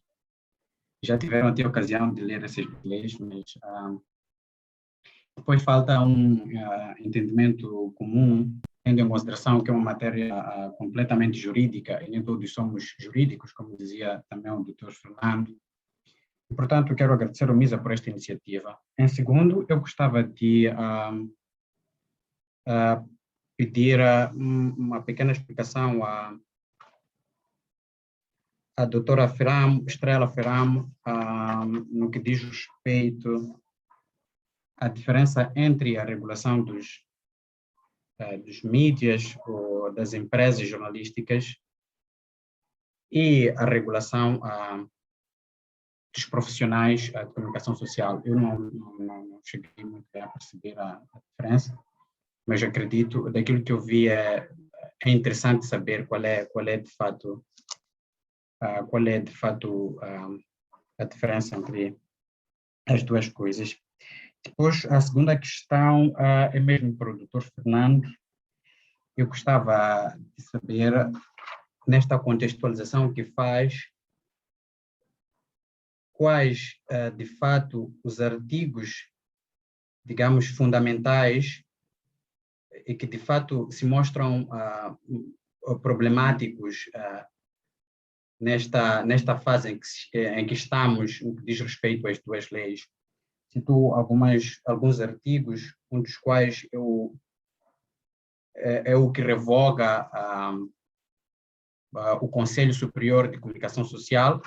Já tiveram até a ocasião de ler essas leis, mas depois falta um entendimento comum, tendo em consideração que é uma matéria completamente jurídica, e nem todos somos jurídicos, como dizia também o Dr. Fernando. E, portanto, quero agradecer ao MISA por esta iniciativa. Em segundo, eu gostava de pedir uma pequena explicação à doutora Estrela Ferramo, no que diz respeito à diferença entre a regulação dos mídias ou das empresas jornalísticas e a regulação dos profissionais de comunicação social. Eu não cheguei muito a perceber a diferença, mas acredito, daquilo que eu vi, é interessante saber qual é de fato a diferença entre as duas coisas. Depois, a segunda questão é mesmo para o Dr. Fernando. Eu gostava de saber, nesta contextualização que faz, quais, de fato, os artigos, digamos, fundamentais e que, de fato, se mostram problemáticos nesta fase em que estamos, no que diz respeito às duas leis. Citou alguns artigos, um dos quais é o que revoga o Conselho Superior de Comunicação Social,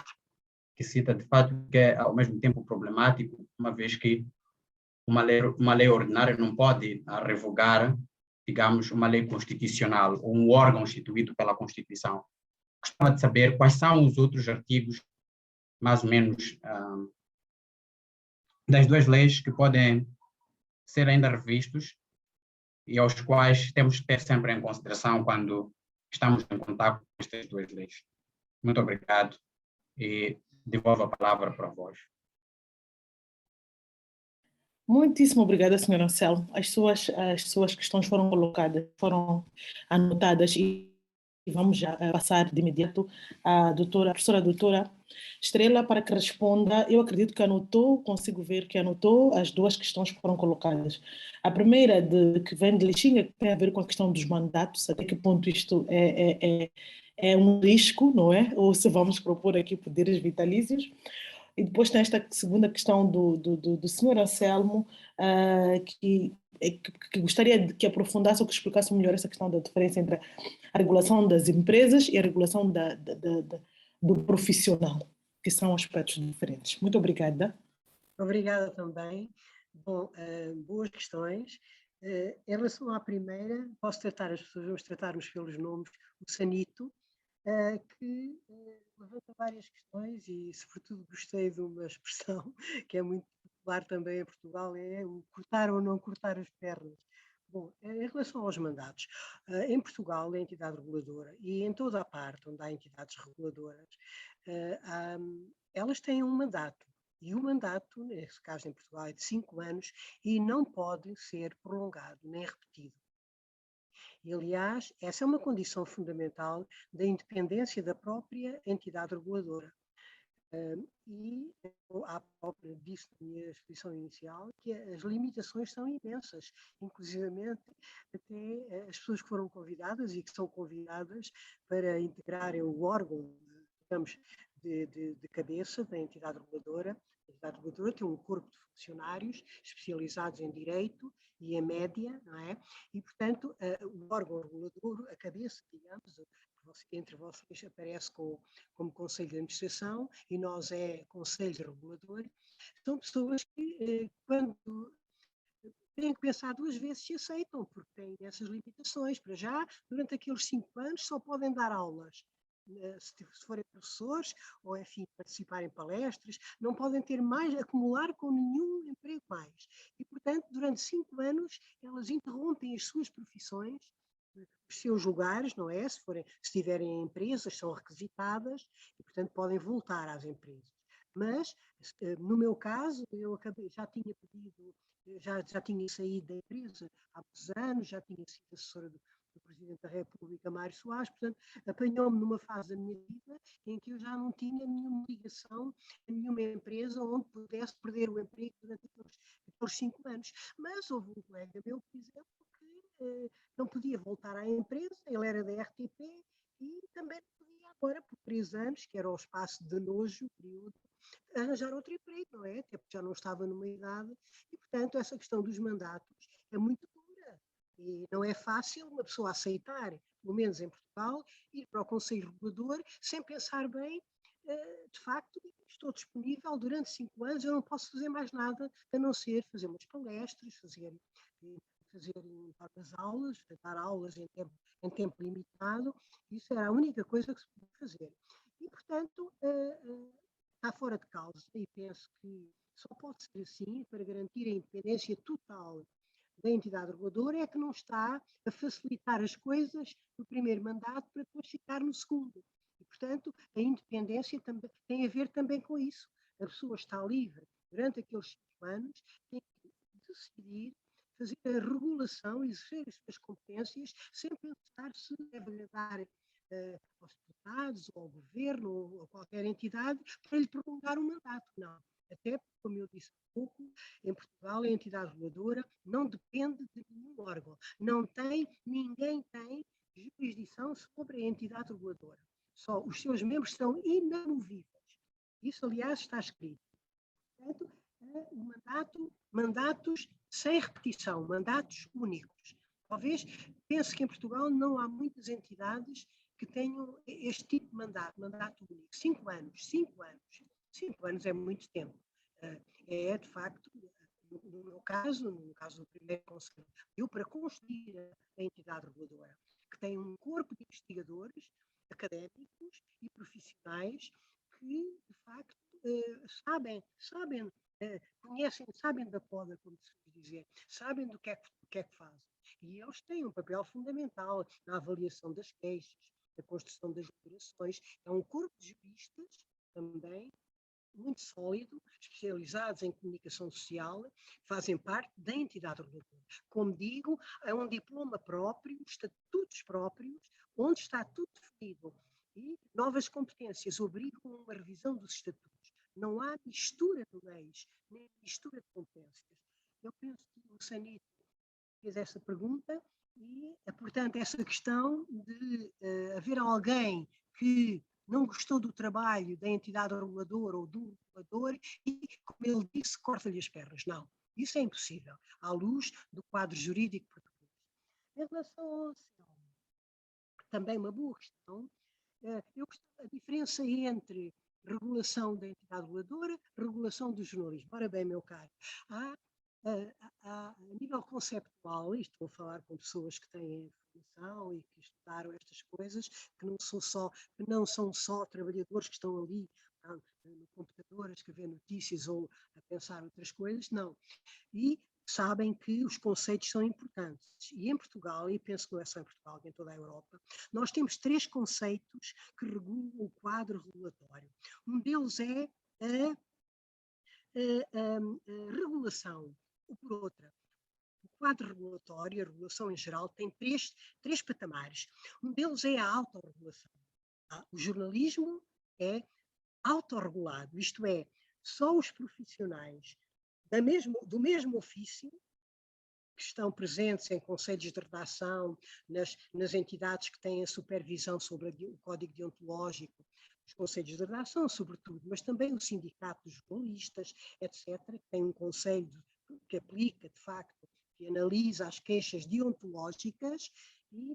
que cita, de fato, que é, ao mesmo tempo, problemático, uma vez que uma lei ordinária não pode revogar, digamos, uma lei constitucional ou um órgão instituído pela Constituição. Gostava de saber quais são os outros artigos, mais ou menos, das duas leis que podem ser ainda revistos e aos quais temos que ter sempre em consideração quando estamos em contato com estas duas leis. Muito obrigado e devolvo a palavra para vós. Muitíssimo obrigada, Sra. Anselmo. As suas questões foram colocadas, foram anotadas e vamos já passar de imediato à professora doutora Estrela para que responda. Eu acredito que anotou, consigo ver que anotou as duas questões que foram colocadas. A primeira, que vem de Lixinga, que tem a ver com a questão dos mandatos, até que ponto isto é um risco, não é? Ou se vamos propor aqui poderes vitalícios. E depois tem esta segunda questão do Sr. Anselmo, que gostaria que aprofundasse ou que explicasse melhor essa questão da diferença entre a regulação das empresas e a regulação do profissional, que são aspectos diferentes. Muito obrigada. Obrigada também. Bom, boas questões. Em relação à primeira, vamos tratar-nos pelos nomes, o Sanito, que levanta várias questões e, sobretudo, gostei de uma expressão que é muito popular também em Portugal, é o cortar ou não cortar as pernas. Bom, em relação aos mandatos, em Portugal, a entidade reguladora e em toda a parte onde há entidades reguladoras, elas têm um mandato. E o mandato, nesse caso em Portugal, é de 5 anos e não pode ser prolongado nem repetido. E, aliás, essa é uma condição fundamental da independência da própria entidade reguladora. E há própria disse na minha exposição inicial que as limitações são imensas, inclusivamente até as pessoas que foram convidadas e que são convidadas para integrarem o órgão, digamos, de cabeça da entidade reguladora. A entidade reguladora tem um corpo de funcionários especializados em direito e em média, não é? E, portanto, o órgão regulador, a cabeça, digamos, entre vocês aparece como Conselho de Administração e nós é Conselho Regulador, são pessoas que, quando têm que pensar 2 vezes se aceitam, porque têm essas limitações. Para já, durante aqueles 5 anos, só podem dar aulas. se forem professores, ou enfim, participar em palestras, não podem ter mais, acumular com nenhum emprego mais. E, portanto, durante 5 anos, elas interrompem as suas profissões, os seus lugares, não é? Se tiverem empresas, são requisitadas e, portanto, podem voltar às empresas. Mas, no meu caso, eu já tinha pedido, já tinha saído da empresa há muitos anos, já tinha sido assessora do Presidente da República, Mário Soares, portanto, apanhou-me numa fase da minha vida em que eu já não tinha nenhuma ligação a nenhuma empresa onde pudesse perder o emprego durante aqueles 5 anos. Mas houve um colega meu, por exemplo, que não podia voltar à empresa, ele era da RTP e também não podia agora, por 3 anos, que era o espaço de nojo, período, arranjar outro emprego, não é? Até porque já não estava numa idade e, portanto, essa questão dos mandatos é muito dura e não é fácil uma pessoa aceitar, pelo menos em Portugal, ir para o Conselho Regulador sem pensar bem, de facto, estou disponível durante 5 anos, eu não posso fazer mais nada a não ser fazer umas palestras, fazer as aulas, dar aulas em tempo limitado, isso era a única coisa que se podia fazer. E, portanto, está fora de causa e penso que só pode ser assim para garantir a independência total da entidade reguladora, é que não está a facilitar as coisas no primeiro mandato para depois ficar no segundo. E, portanto, a independência também, tem a ver também com isso. A pessoa está livre durante aqueles 5 anos, tem que decidir fazer a regulação, exercer as suas competências, sem pensar se deve agradar aos deputados, ou ao governo, ou a qualquer entidade, para lhe prolongar o mandato. Não. Até, como eu disse há pouco, em Portugal a entidade reguladora não depende de nenhum órgão. Ninguém tem jurisdição sobre a entidade reguladora. Só os seus membros são inamovíveis. Isso, aliás, está escrito. Portanto, mandatos sem repetição, mandatos únicos. Talvez pense que em Portugal não há muitas entidades que tenham este tipo de mandato único. 5 anos, 5 anos. 5 anos é muito tempo. É, de facto, no meu caso, no caso do primeiro conselho, eu para construir a entidade reguladora, que tem um corpo de investigadores, académicos e profissionais que, de facto, conhecem, sabem da poda, como se diz dizer, sabem do que é que fazem. E eles têm um papel fundamental na avaliação das queixas, na construção das declarações. É um corpo de juristas também muito sólido, especializados em comunicação social, fazem parte da entidade reguladora. Como digo, é um diploma próprio, estatutos próprios, onde está tudo definido. E novas competências obrigam a uma revisão dos estatutos. Não há mistura de leis, nem mistura de competências. Eu penso que o Sanito fez essa pergunta e, portanto, essa questão de haver alguém que não gostou do trabalho da entidade reguladora ou do regulador e, como ele disse, corta-lhe as pernas. Não, isso é impossível, à luz do quadro jurídico português. Em relação ao oceano, também uma boa questão. A diferença entre regulação da entidade reguladora, regulação do jornalismo. Ora bem, meu caro, a nível conceptual, e estou a falar com pessoas que têm formação e que estudaram estas coisas, que não são só trabalhadores que estão ali no computador a escrever notícias ou a pensar outras coisas, não. E sabem que os conceitos são importantes. E em Portugal, e penso que não é só em Portugal, em toda a Europa, nós temos 3 conceitos que regulam o quadro regulatório. Um deles é a regulação, ou por outra. O quadro regulatório, a regulação em geral, tem três patamares. Um deles é a autorregulação. O jornalismo é autorregulado, isto é, só os profissionais do mesmo ofício, que estão presentes em conselhos de redação, nas entidades que têm a supervisão sobre o código deontológico, os conselhos de redação, sobretudo, mas também o sindicato dos jornalistas, etc., que tem um conselho que aplica, de facto, que analisa as queixas deontológicas e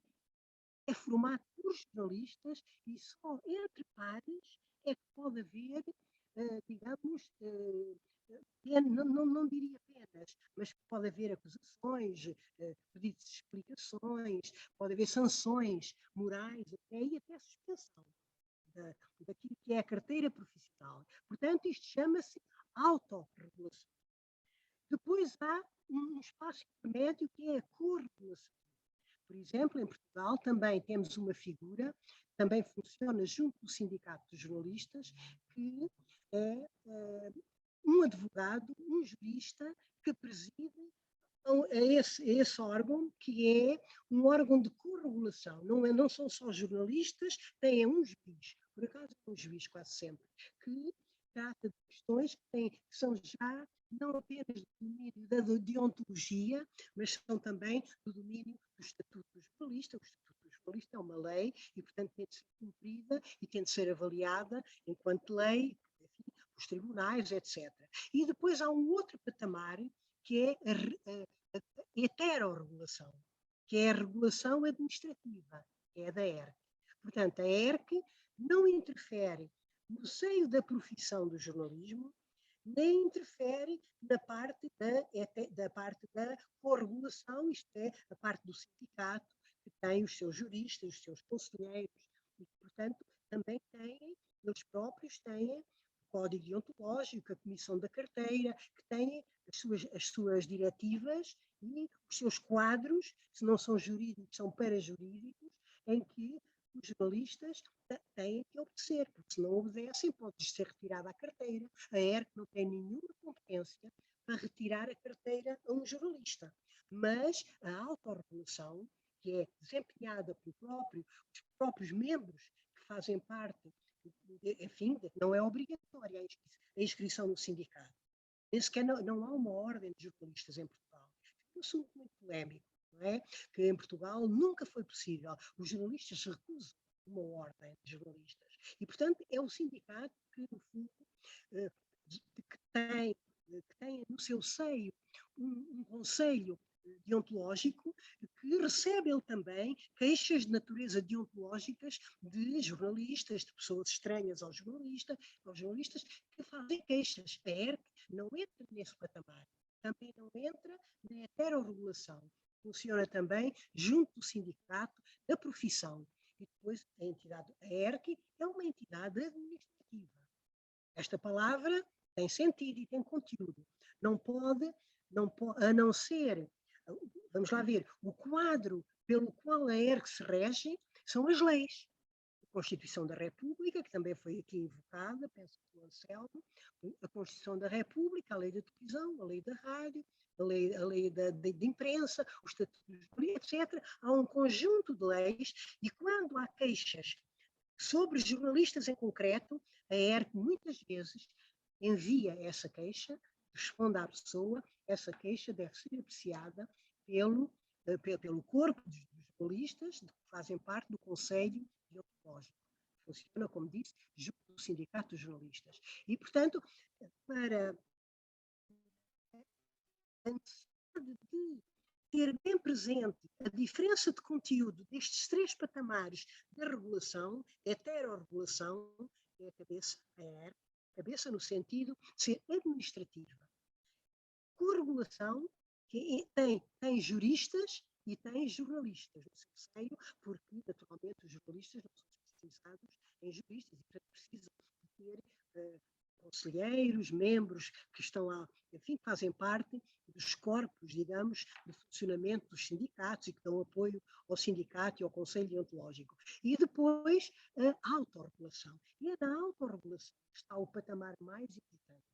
é formado por jornalistas e só entre pares é que pode haver, digamos, não diria penas, mas pode haver acusações, pedidos de explicações, pode haver sanções morais, e até suspensão. daquilo que é a carteira profissional. Portanto, isto chama-se autorregulação. Depois há um espaço intermédio que é a corregulação. Por exemplo, em Portugal também temos uma figura, também funciona junto do Sindicato dos Jornalistas, que é um advogado, um jurista, que preside a esse órgão, que é um órgão de corregulação. Não são só jornalistas, tem um juiz, por acaso é um juiz quase sempre, que trata de questões que são já não apenas do domínio da deontologia, mas são também do domínio do Estatuto do Jornalista. O Estatuto do Jornalista é uma lei e, portanto, tem de ser cumprida e tem de ser avaliada enquanto lei, enfim, os tribunais, etc. E depois há um outro patamar, que é a heterorregulação, que é a regulação administrativa, que é a da ERC. Portanto, a ERC não interfere no seio da profissão do jornalismo, nem interfere na parte da corregulação, isto é, a parte do sindicato, que tem os seus juristas, os seus conselheiros, e, portanto, também eles próprios têm o código deontológico, a comissão da carteira, que têm as suas diretivas e os seus quadros, se não são jurídicos, são parajurídicos, em que os jornalistas têm que obedecer, porque se não obedecem, pode ser retirada a carteira. A ERC não tem nenhuma competência para retirar a carteira a um jornalista. Mas a autorregulação, que é desempenhada pelos próprios membros que fazem parte, enfim, não é obrigatória a inscrição no sindicato. Nem sequer não há uma ordem de jornalistas em Portugal. É um assunto muito polémico. Não é? Que em Portugal nunca foi possível. Os jornalistas recusam uma ordem de jornalistas. E, portanto, é o sindicato que, no fundo, que tem no seu seio um conselho deontológico que recebe ele também queixas de natureza deontológicas de jornalistas, de pessoas estranhas aos jornalistas que fazem queixas. A ERC não entra nesse patamar. Também não entra na heterorregulação. Funciona também junto do sindicato da profissão. E depois a entidade, a ERC, é uma entidade administrativa. Esta palavra tem sentido e tem conteúdo. Não pode, a não ser, vamos lá ver, o quadro pelo qual a ERC se rege são as leis. A Constituição da República, que também foi aqui invocada, penso que o Anselmo, a Constituição da República, a lei da televisão, a lei da rádio, a lei de imprensa, o Estatuto dos Jornalistas, etc. Há um conjunto de leis e quando há queixas sobre jornalistas em concreto, a ERC muitas vezes envia essa queixa, responde à pessoa, essa queixa deve ser apreciada pelo corpo dos jornalistas que fazem parte do Conselho Deontológico. Funciona, como disse, junto do Sindicato dos Jornalistas. E, portanto, para a necessidade de ter bem presente a diferença de conteúdo destes três patamares da regulação, heterorregulação, é a cabeça no sentido de ser administrativa. Corregulação, que tem juristas e tem jornalistas no seu seio, porque, naturalmente, os jornalistas não são especializados em juristas e, portanto, precisam ter conselheiros, membros que estão lá, enfim, que fazem parte dos corpos, digamos, de funcionamento dos sindicatos e que dão apoio ao sindicato e ao Conselho Deontológico. E depois a autorregulação. E é na autorregulação que está o patamar mais importante.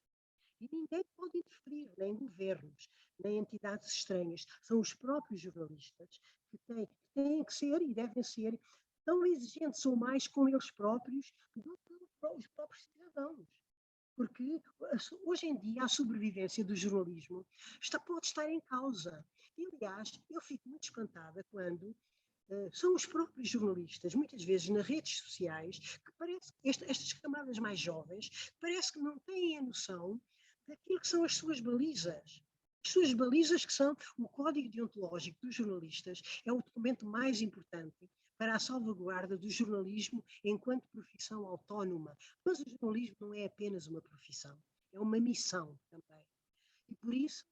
E ninguém pode interferir, nem governos, nem entidades estranhas. São os próprios jornalistas que têm que ser e devem ser tão exigentes ou mais com eles próprios do que os próprios cidadãos. Porque hoje em dia a sobrevivência do jornalismo pode estar em causa. E, aliás, eu fico muito espantada quando são os próprios jornalistas, muitas vezes nas redes sociais, que parece estas camadas mais jovens, parece que não têm a noção daquilo que são as suas balizas. As suas balizas, que são o Código Deontológico dos Jornalistas, é o documento mais importante para a salvaguarda do jornalismo enquanto profissão autónoma. Mas o jornalismo não é apenas uma profissão, é uma missão também. E por isso,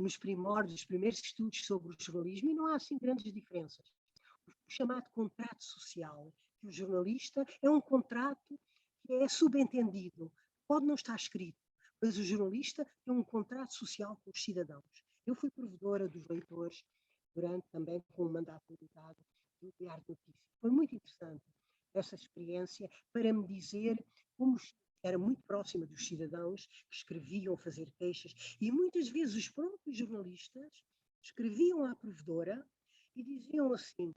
nos primórdios, os primeiros estudos sobre o jornalismo, e não há assim grandes diferenças, o chamado contrato social, que o jornalista é um contrato que é subentendido, pode não estar escrito, mas o jornalista é um contrato social com os cidadãos. Eu fui provedora dos leitores durante também com o mandato limitado do Diário de Notícias. Foi muito interessante essa experiência para me dizer como era muito próxima dos cidadãos que escreviam fazer queixas e muitas vezes os próprios jornalistas escreviam à provedora e diziam assim: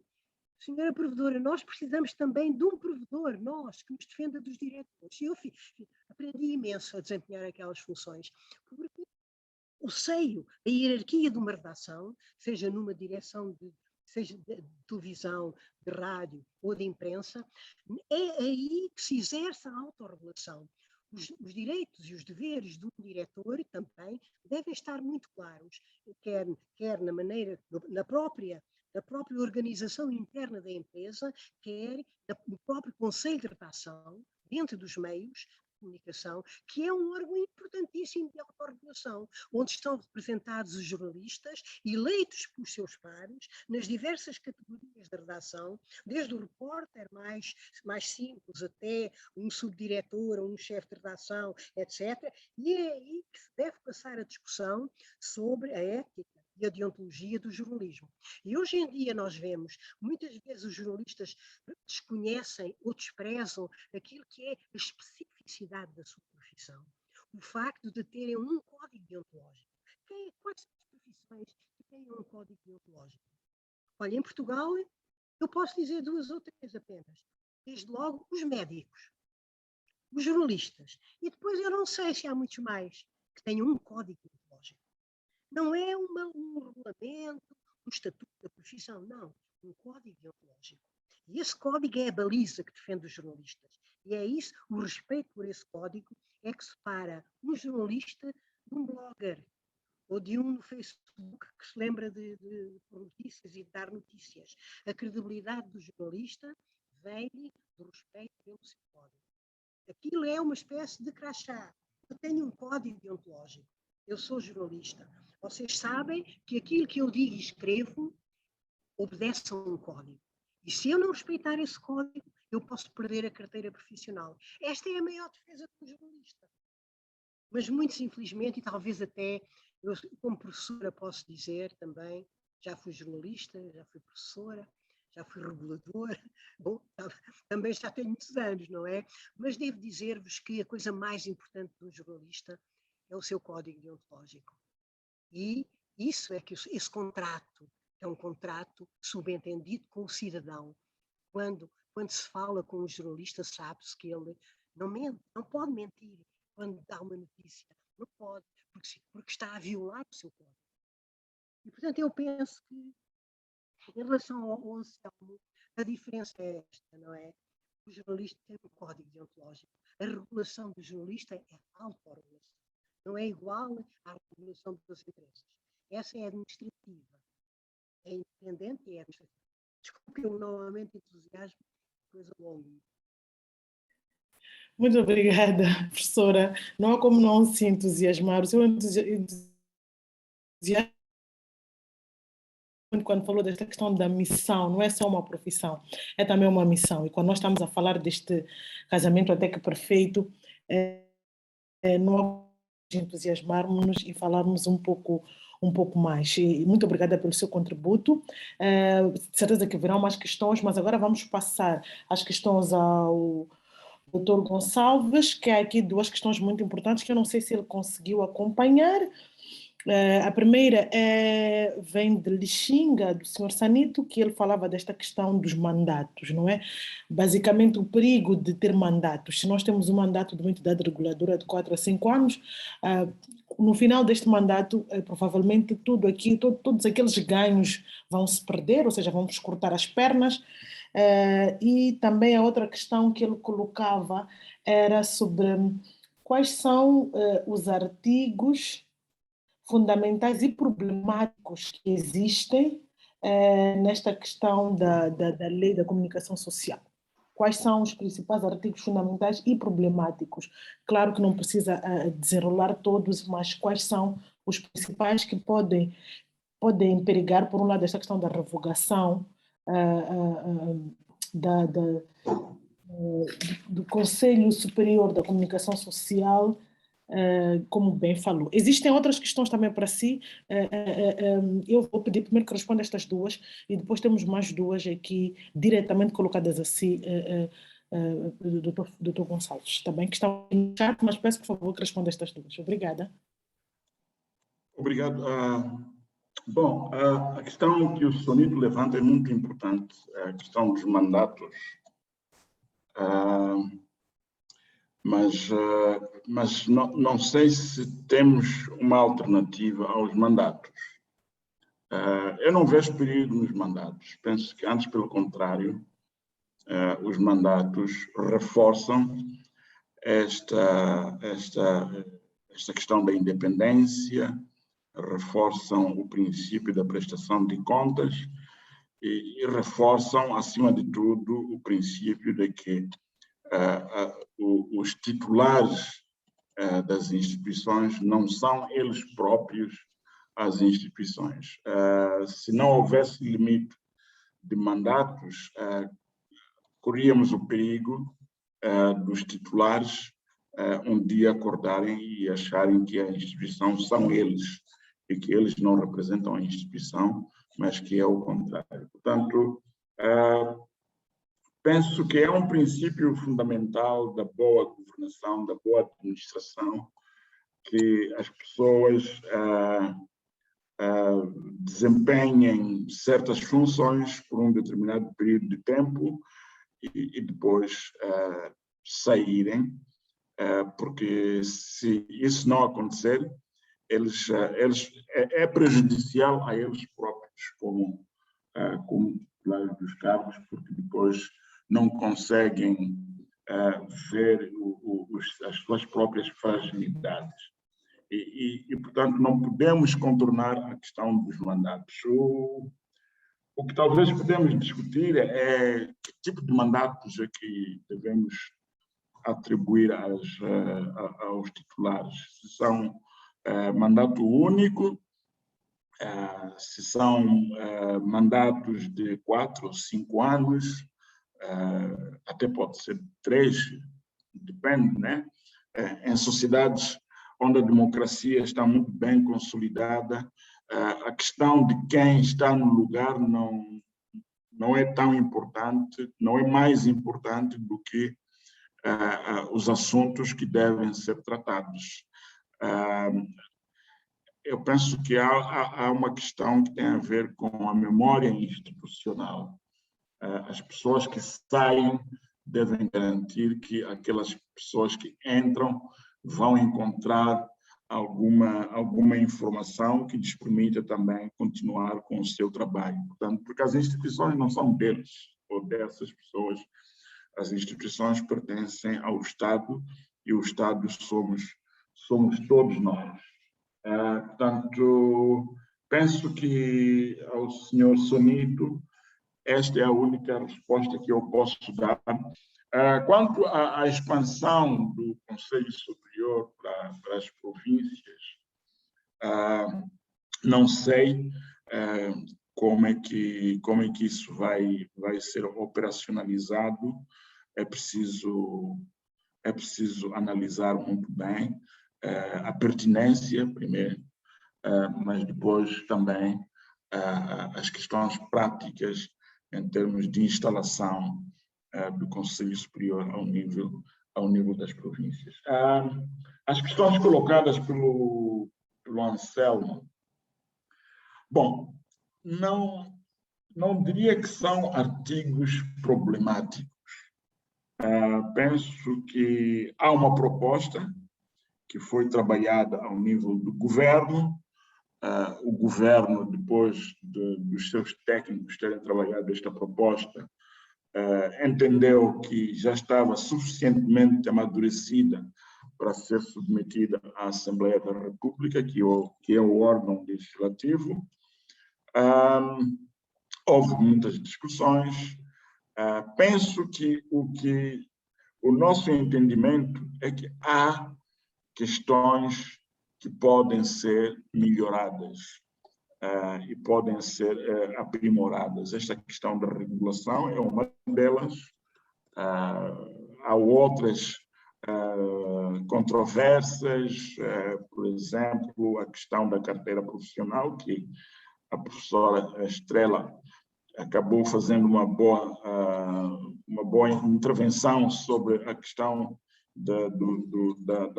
senhora provedora, nós precisamos também de um provedor, nós, que nos defenda dos diretores. E eu aprendi imenso a desempenhar aquelas funções, porque o seio, a hierarquia de uma redação, seja numa direção seja de televisão, de rádio ou de imprensa, é aí que se exerce a autorregulação. Os direitos e os deveres de um diretor também devem estar muito claros, quer na maneira, na própria organização interna da empresa, quer no próprio conselho de redação, dentro dos meios de comunicação, que é um órgão importantíssimo de autorregulação, onde estão representados os jornalistas, eleitos pelos seus pares, nas diversas categorias de redação, desde o repórter mais simples até um subdiretor ou um chefe de redação, etc. E é aí que se deve passar a discussão sobre a ética e a deontologia do jornalismo. E hoje em dia nós vemos, muitas vezes os jornalistas desconhecem ou desprezam aquilo que é a especificidade da sua profissão. O facto de terem um código deontológico. Quais são as profissões que têm um código deontológico? Olha, em Portugal, eu posso dizer 2 ou 3 apenas. Desde logo, os médicos, os jornalistas. E depois eu não sei se há muitos mais que tenham um código deontológico. Não é um regulamento, um estatuto da profissão, não. Um código deontológico. E esse código é a baliza que defende os jornalistas. E é isso, o respeito por esse código é que separa um jornalista de um blogger ou de um no Facebook que se lembra de notícias e de dar notícias. A credibilidade do jornalista vem do respeito pelo seu código. Aquilo é uma espécie de crachá. Eu tenho um código deontológico. Eu sou jornalista. Vocês sabem que aquilo que eu digo e escrevo obedece a um código. E se eu não respeitar esse código, eu posso perder a carteira profissional. Esta é a maior defesa do jornalista. Mas muitos, infelizmente, e talvez até, eu como professora posso dizer também, já fui jornalista, já fui professora, já fui reguladora, bom, também já tenho muitos anos, não é? Mas devo dizer-vos que a coisa mais importante de um jornalista é o seu código deontológico. E isso é que esse contrato é um contrato subentendido com o cidadão. Quando se fala com um jornalista, sabe-se que ele não mente, não pode mentir quando dá uma notícia. Não pode, porque está a violar o seu código. E, portanto, eu penso que, em relação ao Anselmo, a diferença é esta, não é? O jornalista tem um código deontológico. A regulação do jornalista é autorregulação. Não é igual à regulação das empresas. Essa é administrativa. É independente e é administrativa. Desculpe, eu novamente entusiasmo, coisa longa. Muito obrigada, professora. Não há como não se entusiasmar. O seu entusiasmo quando falou desta questão da missão, não é só uma profissão, é também uma missão. E quando nós estamos a falar deste casamento até que perfeito, não há de entusiasmarmos-nos e falarmos um pouco mais. E muito obrigada pelo seu contributo. De certeza que virão mais questões, mas agora vamos passar as questões ao Dr. Gonçalves, que há aqui 2 questões muito importantes que eu não sei se ele conseguiu acompanhar. A primeira vem de Lixinga, do Sr. Sanito, que ele falava desta questão dos mandatos, não é? Basicamente, o perigo de ter mandatos. Se nós temos um mandato de uma entidade reguladora de 4 a 5 anos, no final deste mandato, provavelmente todos aqueles ganhos vão se perder, ou seja, vamos cortar as pernas. E também a outra questão que ele colocava era sobre quais são os artigos fundamentais e problemáticos que existem nesta questão da lei da comunicação social. Quais são os principais artigos fundamentais e problemáticos? Claro que não precisa desenrolar todos, mas quais são os principais que podem perigar, por um lado, esta questão da revogação do Conselho Superior da Comunicação Social, como bem falou. Existem outras questões também para si. Eu vou pedir primeiro que responda estas duas e depois temos mais duas aqui diretamente colocadas a si, Dr. Gonçalves, está bem? Que estão no chat, mas peço por favor que responda estas duas. Obrigada. Obrigado. Bom, a questão que o Sonito levanta é muito importante, a questão dos mandatos. Mas não sei se temos uma alternativa aos mandatos. Eu não vejo perigo nos mandatos. Penso que, antes, pelo contrário, os mandatos reforçam esta questão da independência, reforçam o princípio da prestação de contas e reforçam, acima de tudo, o princípio de que os titulares das instituições não são eles próprios as instituições. Se não houvesse limite de mandatos, corríamos o perigo dos titulares um dia acordarem e acharem que a instituição são eles e que eles não representam a instituição, mas que é o contrário. Portanto, penso que é um princípio fundamental da boa governação, da boa administração, que as pessoas desempenhem certas funções por um determinado período de tempo e depois saírem, porque se isso não acontecer, é prejudicial a eles próprios como titulares dos cargos, porque depois não conseguem ver as suas próprias fragilidades. E, portanto, não podemos contornar a questão dos mandatos. O que talvez podemos discutir é que tipo de mandatos é que devemos atribuir aos titulares. Se são mandato único, se são mandatos de 4 ou 5 anos, até pode ser 3, depende, né? Em sociedades onde a democracia está muito bem consolidada, a questão de quem está no lugar não é tão importante, não é mais importante do que os assuntos que devem ser tratados. Eu penso que há uma questão que tem a ver com a memória institucional. As pessoas que saem devem garantir que aquelas pessoas que entram vão encontrar alguma informação que lhes permita também continuar com o seu trabalho. Portanto, porque as instituições não são deles ou dessas pessoas, as instituições pertencem ao Estado e o Estado somos todos nós. Portanto, penso que ao senhor Sonito, esta é a única resposta que eu posso dar. Quanto à expansão do Conselho Superior para as províncias, não sei como é que isso vai ser operacionalizado. É preciso analisar muito bem a pertinência, primeiro, mas depois também as questões práticas em termos de instalação do Conselho Superior ao nível das províncias. As questões colocadas pelo Anselmo, bom, não diria que são artigos problemáticos. Penso que há uma proposta que foi trabalhada ao nível do governo. O governo, depois dos seus técnicos terem trabalhado esta proposta, entendeu que já estava suficientemente amadurecida para ser submetida à Assembleia da República, que é o órgão legislativo. Houve muitas discussões. Penso que o nosso entendimento é que há questões que podem ser melhoradas. e podem ser aprimoradas. Esta questão da regulação é uma delas. Há outras controvérsias, por exemplo, a questão da carteira profissional, que a professora Estrela acabou fazendo uma boa intervenção sobre a questão da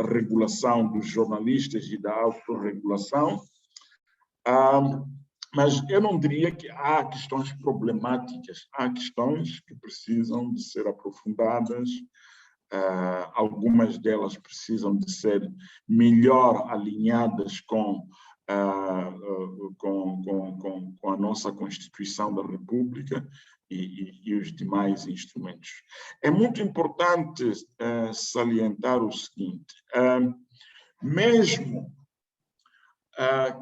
regulação dos jornalistas e da autorregulação. Mas eu não diria que há questões problemáticas, há questões que precisam de ser aprofundadas, algumas delas precisam de ser melhor alinhadas com a nossa Constituição da República e os demais instrumentos. É muito importante salientar o seguinte, mesmo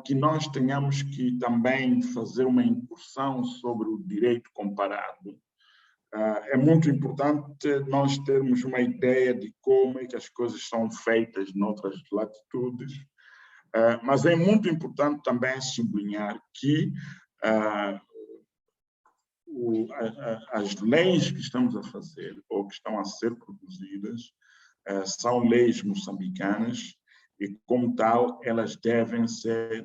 que nós tenhamos que também fazer uma incursão sobre o direito comparado, é muito importante nós termos uma ideia de como é que as coisas são feitas noutras latitudes, mas é muito importante também sublinhar que as leis que estamos a fazer ou que estão a ser produzidas são leis moçambicanas e, como tal, elas devem estar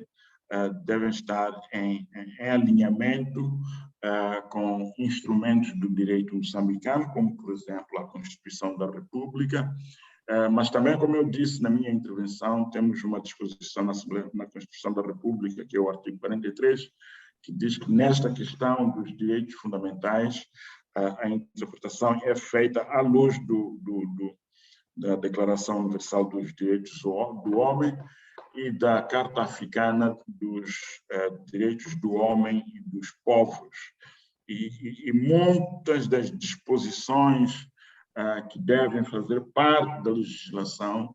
em alinhamento com instrumentos do direito moçambicano, como, por exemplo, a Constituição da República, mas também, como eu disse na minha intervenção, temos uma disposição na Constituição da República, que é o artigo 43, que diz que nesta questão dos direitos fundamentais, a interpretação é feita à luz da Declaração Universal dos Direitos do Homem e da Carta Africana dos Direitos do Homem e dos Povos. E muitas das disposições que devem fazer parte da legislação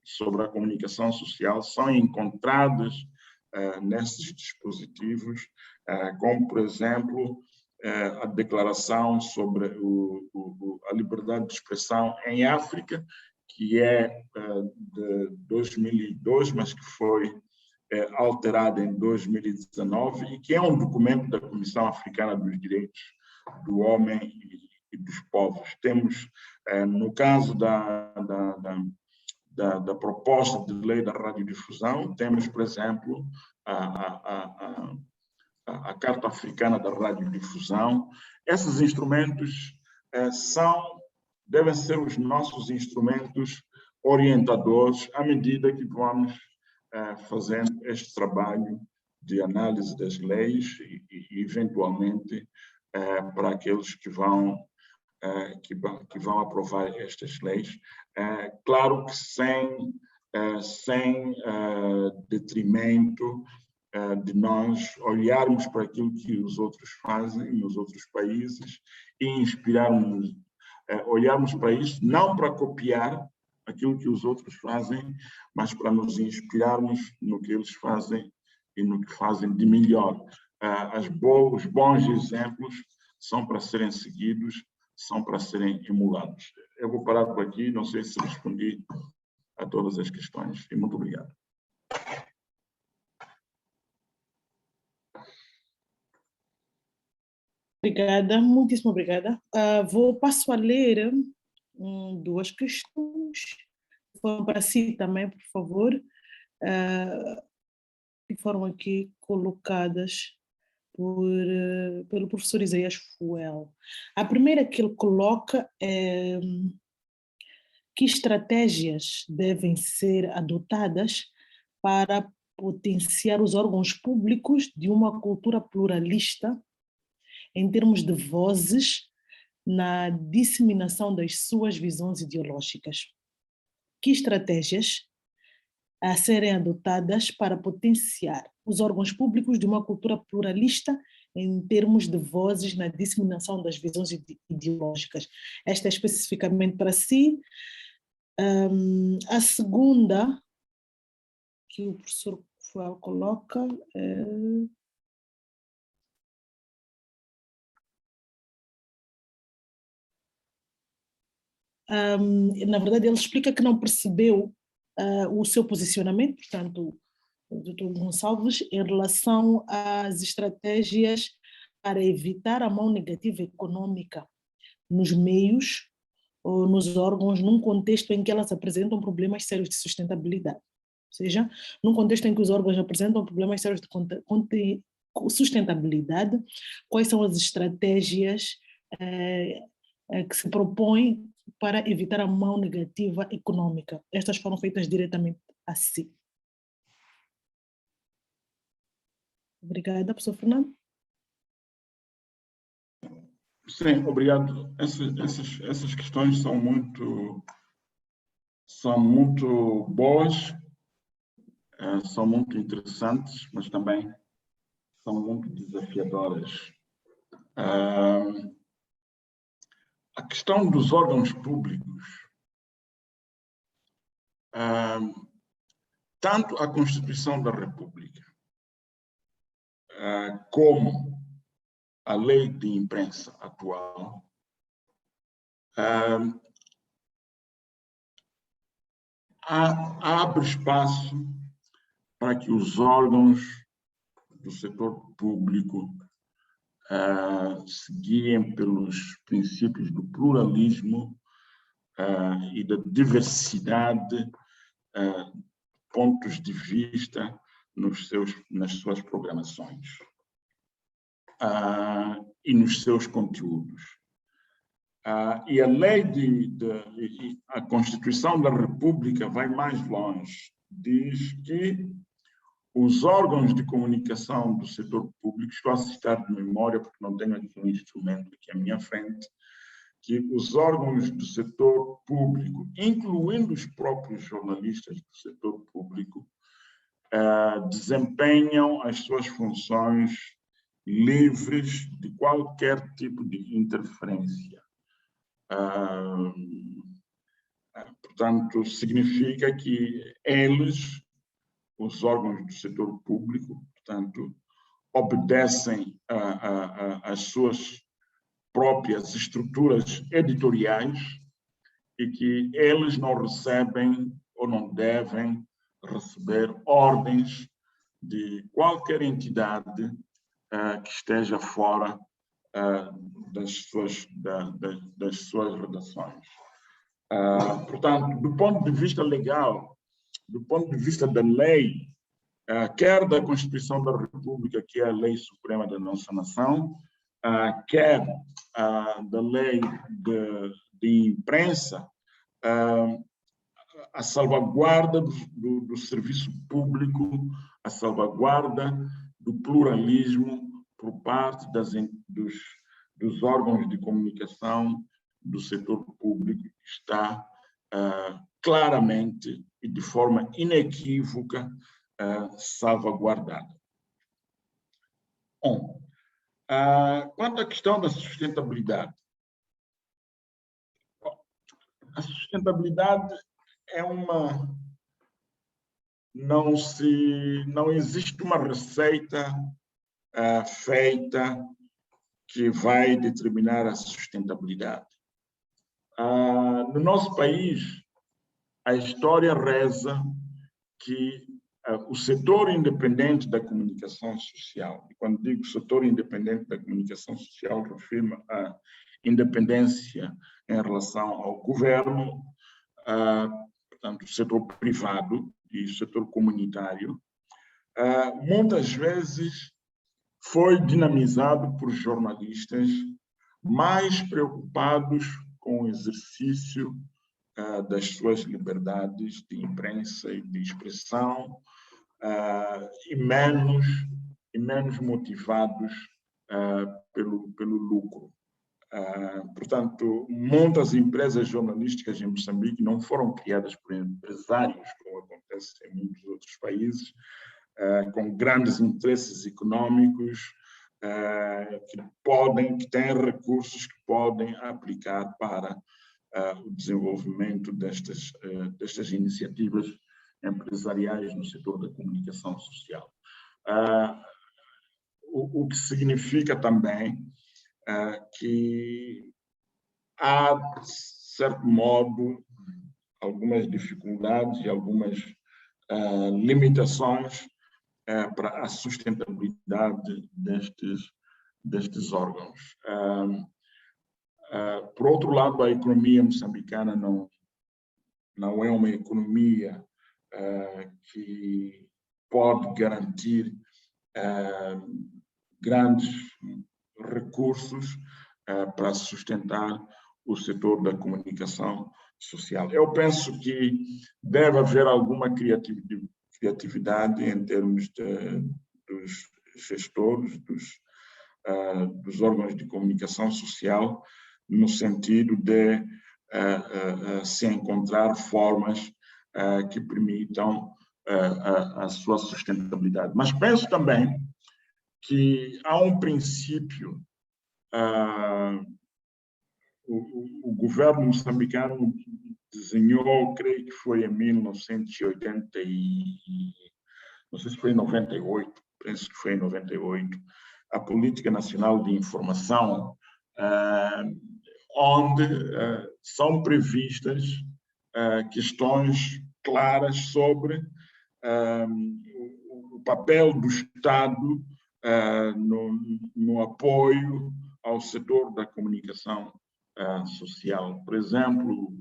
sobre a comunicação social são encontradas nesses dispositivos, como, por exemplo, a declaração sobre a liberdade de expressão em África, que é de 2002, mas que foi alterada em 2019 e que é um documento da Comissão Africana dos Direitos do Homem e dos Povos. Temos, no caso da proposta de lei da radiodifusão, temos, por exemplo, a Carta Africana da Radiodifusão. Esses instrumentos devem ser os nossos instrumentos orientadores à medida que vamos fazendo este trabalho de análise das leis e eventualmente, para aqueles que vão aprovar estas leis. Claro que sem detrimento de nós olharmos para aquilo que os outros fazem nos outros países e inspirarmos, olharmos para isso, não para copiar aquilo que os outros fazem, mas para nos inspirarmos no que eles fazem e no que fazem de melhor. Os bons exemplos são para serem seguidos, são para serem emulados. Eu vou parar por aqui, não sei se respondi a todas as questões, e muito obrigado. Obrigada, muitíssimo obrigada. Passo a ler duas questões, foram para si também, por favor, que foram aqui colocadas pelo professor Isaías Fuel. A primeira que ele coloca é: que estratégias devem ser adotadas para potenciar os órgãos públicos de uma cultura pluralista em termos de vozes na disseminação das suas visões ideológicas? Que estratégias a serem adotadas para potenciar os órgãos públicos de uma cultura pluralista em termos de vozes na disseminação das visões ideológicas? Esta é especificamente para si. A segunda que o professor Fuel coloca é: na verdade, ele explica que não percebeu o seu posicionamento, portanto, o Dr. Gonçalves, em relação às estratégias para evitar a mão negativa econômica nos meios ou nos órgãos, num contexto em que elas apresentam problemas sérios de sustentabilidade. Ou seja, num contexto em que os órgãos apresentam problemas sérios de sustentabilidade, quais são as estratégias que se propõem para evitar a mão negativa econômica? Estas foram feitas diretamente a si. Obrigada, professor Fernando. Sim, obrigado. Essas questões são muito boas, são muito interessantes, mas também são muito desafiadoras. A questão dos órgãos públicos, tanto a Constituição da República como a lei de imprensa atual abre espaço para que os órgãos do setor público se guiem pelos princípios do pluralismo e da diversidade de pontos de vista nas suas programações e nos seus conteúdos. E a lei a Constituição da República vai mais longe, diz que os órgãos de comunicação do setor público, estou a citar de memória porque não tenho aqui um instrumento aqui à minha frente, que os órgãos do setor público, incluindo os próprios jornalistas do setor público, desempenham as suas funções livres de qualquer tipo de interferência. Portanto, significa que eles, os órgãos do setor público, portanto, obedecem às suas próprias estruturas editoriais e que eles não recebem ou não devem receber ordens de qualquer entidade que esteja fora das suas redações. Portanto, do ponto de vista legal, do ponto de vista da lei, quer da Constituição da República, que é a lei suprema da nossa nação, quer da lei de imprensa, a salvaguarda do serviço público, a salvaguarda do pluralismo por parte dos órgãos de comunicação do setor público está claramente e de forma inequívoca salvaguardada. Bom, quanto à questão da sustentabilidade, a sustentabilidade é não existe uma receita feita que vai determinar a sustentabilidade. No nosso país, a história reza que o setor independente da comunicação social, e quando digo setor independente da comunicação social, refiro-me à independência em relação ao governo, portanto, o setor privado e o setor comunitário, muitas vezes foi dinamizado por jornalistas mais preocupados com o exercício das suas liberdades de imprensa e de expressão e menos motivados pelo lucro. Portanto, muitas empresas jornalísticas em Moçambique não foram criadas por empresários, como acontece em muitos outros países, com grandes interesses econômicos, que têm recursos que podem aplicar para o desenvolvimento destas iniciativas empresariais no setor da comunicação social. O que significa também que há, de certo modo, algumas dificuldades e algumas limitações para a sustentabilidade destes órgãos. Por outro lado, a economia moçambicana não é uma economia que pode garantir grandes recursos para sustentar o setor da comunicação social. Eu penso que deve haver alguma criatividade em termos dos gestores, dos órgãos de comunicação social, no sentido de se encontrar formas que permitam a sua sustentabilidade. Mas penso também que há um princípio, o governo moçambicano desenhou, creio que foi em 1980, não sei se foi em 98, penso que foi em 98, a Política Nacional de Informação, onde são previstas questões claras sobre o papel do Estado no apoio ao setor da comunicação social. Por exemplo,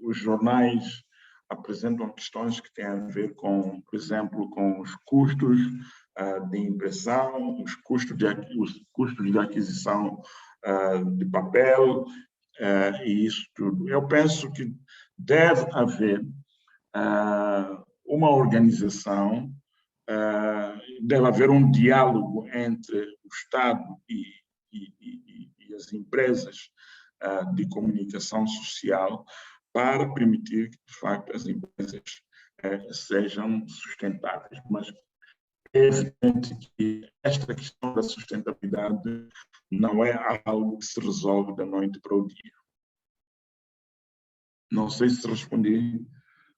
os jornais apresentam questões que têm a ver com, por exemplo, com os custos de impressão, os custos de aquisição de papel, e isso tudo. Eu penso que deve haver uma organização, deve haver um diálogo entre o Estado e as empresas de comunicação social para permitir que, de facto, as empresas sejam sustentáveis. Mas é evidente que esta questão da sustentabilidade não é algo que se resolve da noite para o dia. Não sei se respondi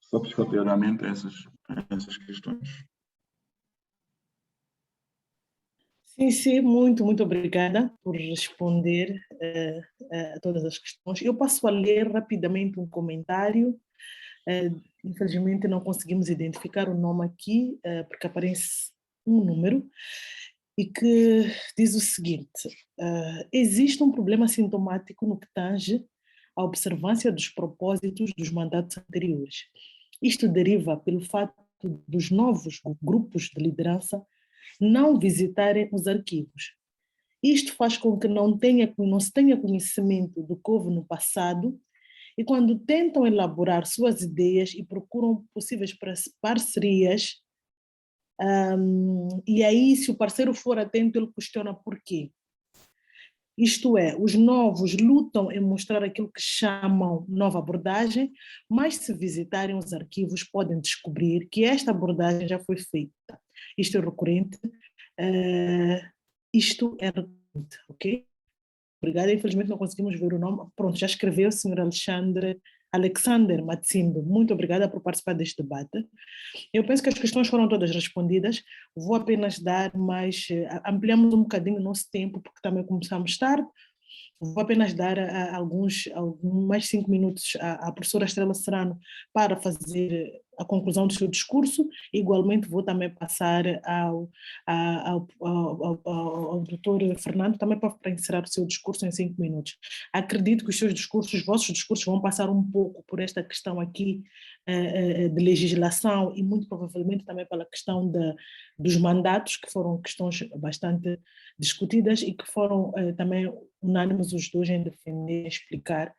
satisfatoriamente a essas questões. Sim, muito obrigada por responder a todas as questões. Eu passo a ler rapidamente um comentário. Infelizmente não conseguimos identificar o nome aqui, porque aparece um número, e que diz o seguinte: existe um problema sintomático no que tange à observância dos propósitos dos mandatos anteriores. Isto deriva pelo fato dos novos grupos de liderança não visitarem os arquivos. Isto faz com que não se tenha conhecimento do que houve no passado, e quando tentam elaborar suas ideias e procuram possíveis parcerias, e aí, se o parceiro for atento, ele questiona por quê. Isto é, os novos lutam em mostrar aquilo que chamam nova abordagem, mas se visitarem os arquivos podem descobrir que esta abordagem já foi feita. Isto é recorrente, ok? Obrigada, infelizmente não conseguimos ver o nome. Pronto, já escreveu o Sr. Alexander Matsimbo. Muito obrigada por participar deste debate. Eu penso que as questões foram todas respondidas. Vou apenas dar mais... ampliamos um bocadinho o nosso tempo, porque também começamos tarde. Vou apenas dar mais 5 minutos à professora Estrela Serrano para fazer a conclusão do seu discurso. Igualmente vou também passar ao doutor Fernando também para encerrar o seu discurso em 5 minutos. Acredito que os vossos discursos vão passar um pouco por esta questão aqui de legislação e muito provavelmente também pela questão dos mandatos, que foram questões bastante discutidas e que foram também unânimes os dois em defender e explicar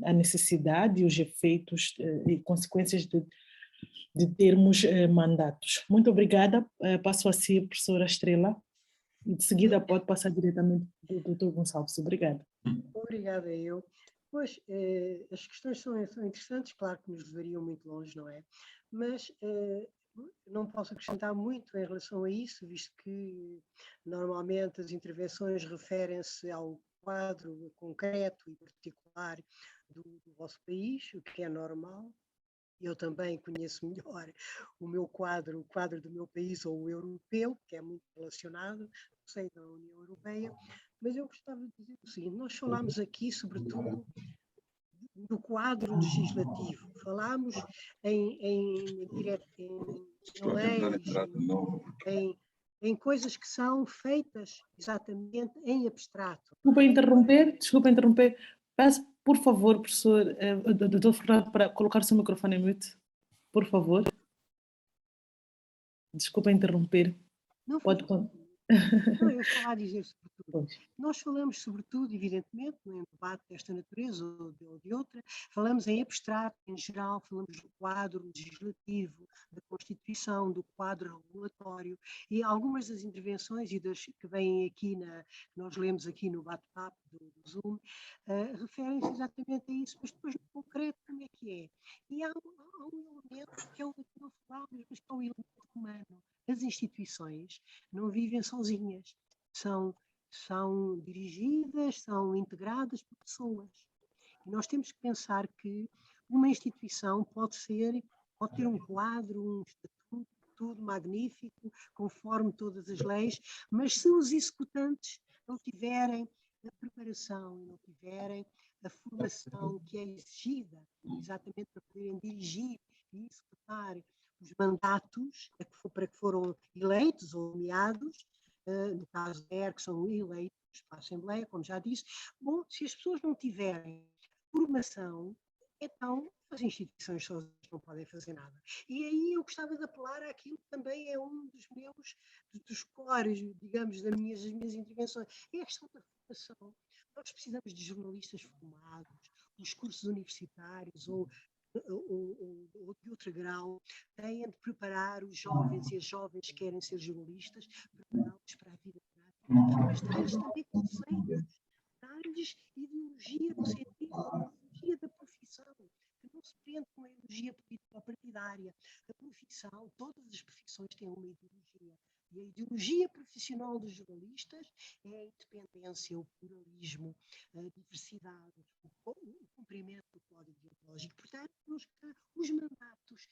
a necessidade e os efeitos e consequências de termos mandatos. Muito obrigada. Passo a si, professora Estrela, e de seguida pode passar diretamente para o doutor Gonçalves. Obrigada. Obrigada eu. Pois, as questões são interessantes, claro que nos levariam muito longe, não é? Mas não posso acrescentar muito em relação a isso, visto que normalmente as intervenções referem-se ao quadro concreto e particular do vosso país, o que é normal. Eu também conheço melhor o quadro do meu país, ou o europeu, que é muito relacionado, sei da União Europeia, mas eu gostava de dizer o seguinte: nós falámos aqui, sobretudo, do quadro legislativo, falámos em leis, em coisas que são feitas exatamente em abstrato. Desculpa interromper. Peço, por favor, professor, doutor Fernando, para colocar o seu microfone em mute, por favor. Desculpa interromper. Não, Pode... Não, eu estava a dizer sobretudo. Pois. Nós falamos sobretudo, evidentemente, em debate desta natureza ou de outra, falamos em abstrato, em geral, falamos do quadro legislativo, da Constituição, do quadro regulatório, e algumas das intervenções e das que vêm aqui, que nós lemos aqui no bate-papo do Zoom, referem-se exatamente a isso, mas depois no concreto como é que é? E há um elemento que é o que nós falamos, mas que é o elemento humano. As instituições não vivem sozinhas, são dirigidas, são integradas por pessoas. E nós temos que pensar que uma instituição pode ter um quadro, um estatuto, tudo magnífico, conforme todas as leis, mas se os executantes não tiverem a preparação e não tiverem a formação que é exigida exatamente para poderem dirigir e executar os mandatos para que foram eleitos ou nomeados, no caso da ERC são eleitos para a Assembleia, como já disse. Bom, se as pessoas não tiverem formação, então as instituições sozinhas não podem fazer nada. E aí eu gostava de apelar àquilo que também é um dos cores, digamos, das minhas intervenções, é a questão da formação. Nós precisamos de jornalistas formados, os cursos universitários ou de outro grau, têm de preparar os jovens e as jovens que querem ser jornalistas, prepará-los para a vida prática, mas dar-lhes também conceitos, dar-lhes ideologia no sentido, ideologia da profissão, que não se prende com a ideologia político-partidária. A profissão, todas as profissões têm uma ideologia. E a ideologia profissional dos jornalistas é a independência, o pluralismo, a diversidade, o cumprimento do código deontológico. Portanto, os mandatos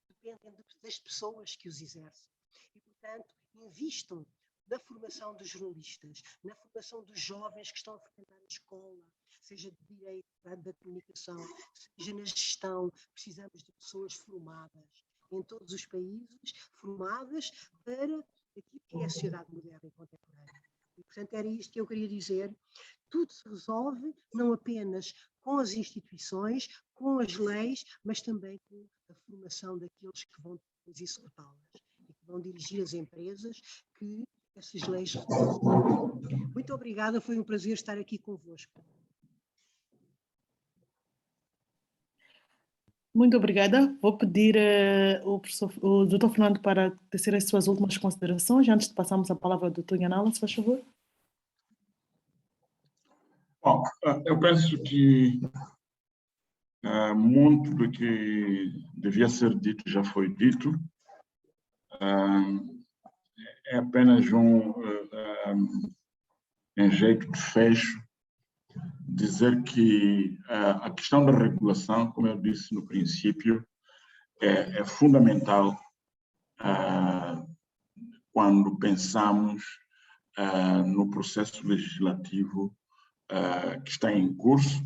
dependem das pessoas que os exercem. E, portanto, invistam na formação dos jornalistas, na formação dos jovens que estão a frequentar a escola, seja de direito, da comunicação, seja na gestão. Precisamos de pessoas formadas em todos os países, formadas para aquilo que é a sociedade moderna e contemporânea. E, portanto, era isto que eu queria dizer. Tudo se resolve não apenas com as instituições, com as leis, mas também com a formação daqueles que vão depois executá-las e que vão dirigir as empresas que essas leis representam. Muito obrigada, foi um prazer estar aqui convosco. Muito obrigada. Vou pedir o Dr. Fernando para tecer as suas últimas considerações, antes de passarmos a palavra ao Dr. Yanala, se faz favor. Bom, eu penso que muito do que devia ser dito já foi dito. É apenas em jeito de fecho, dizer que a questão da regulação, como eu disse no princípio, é fundamental quando pensamos no processo legislativo que está em curso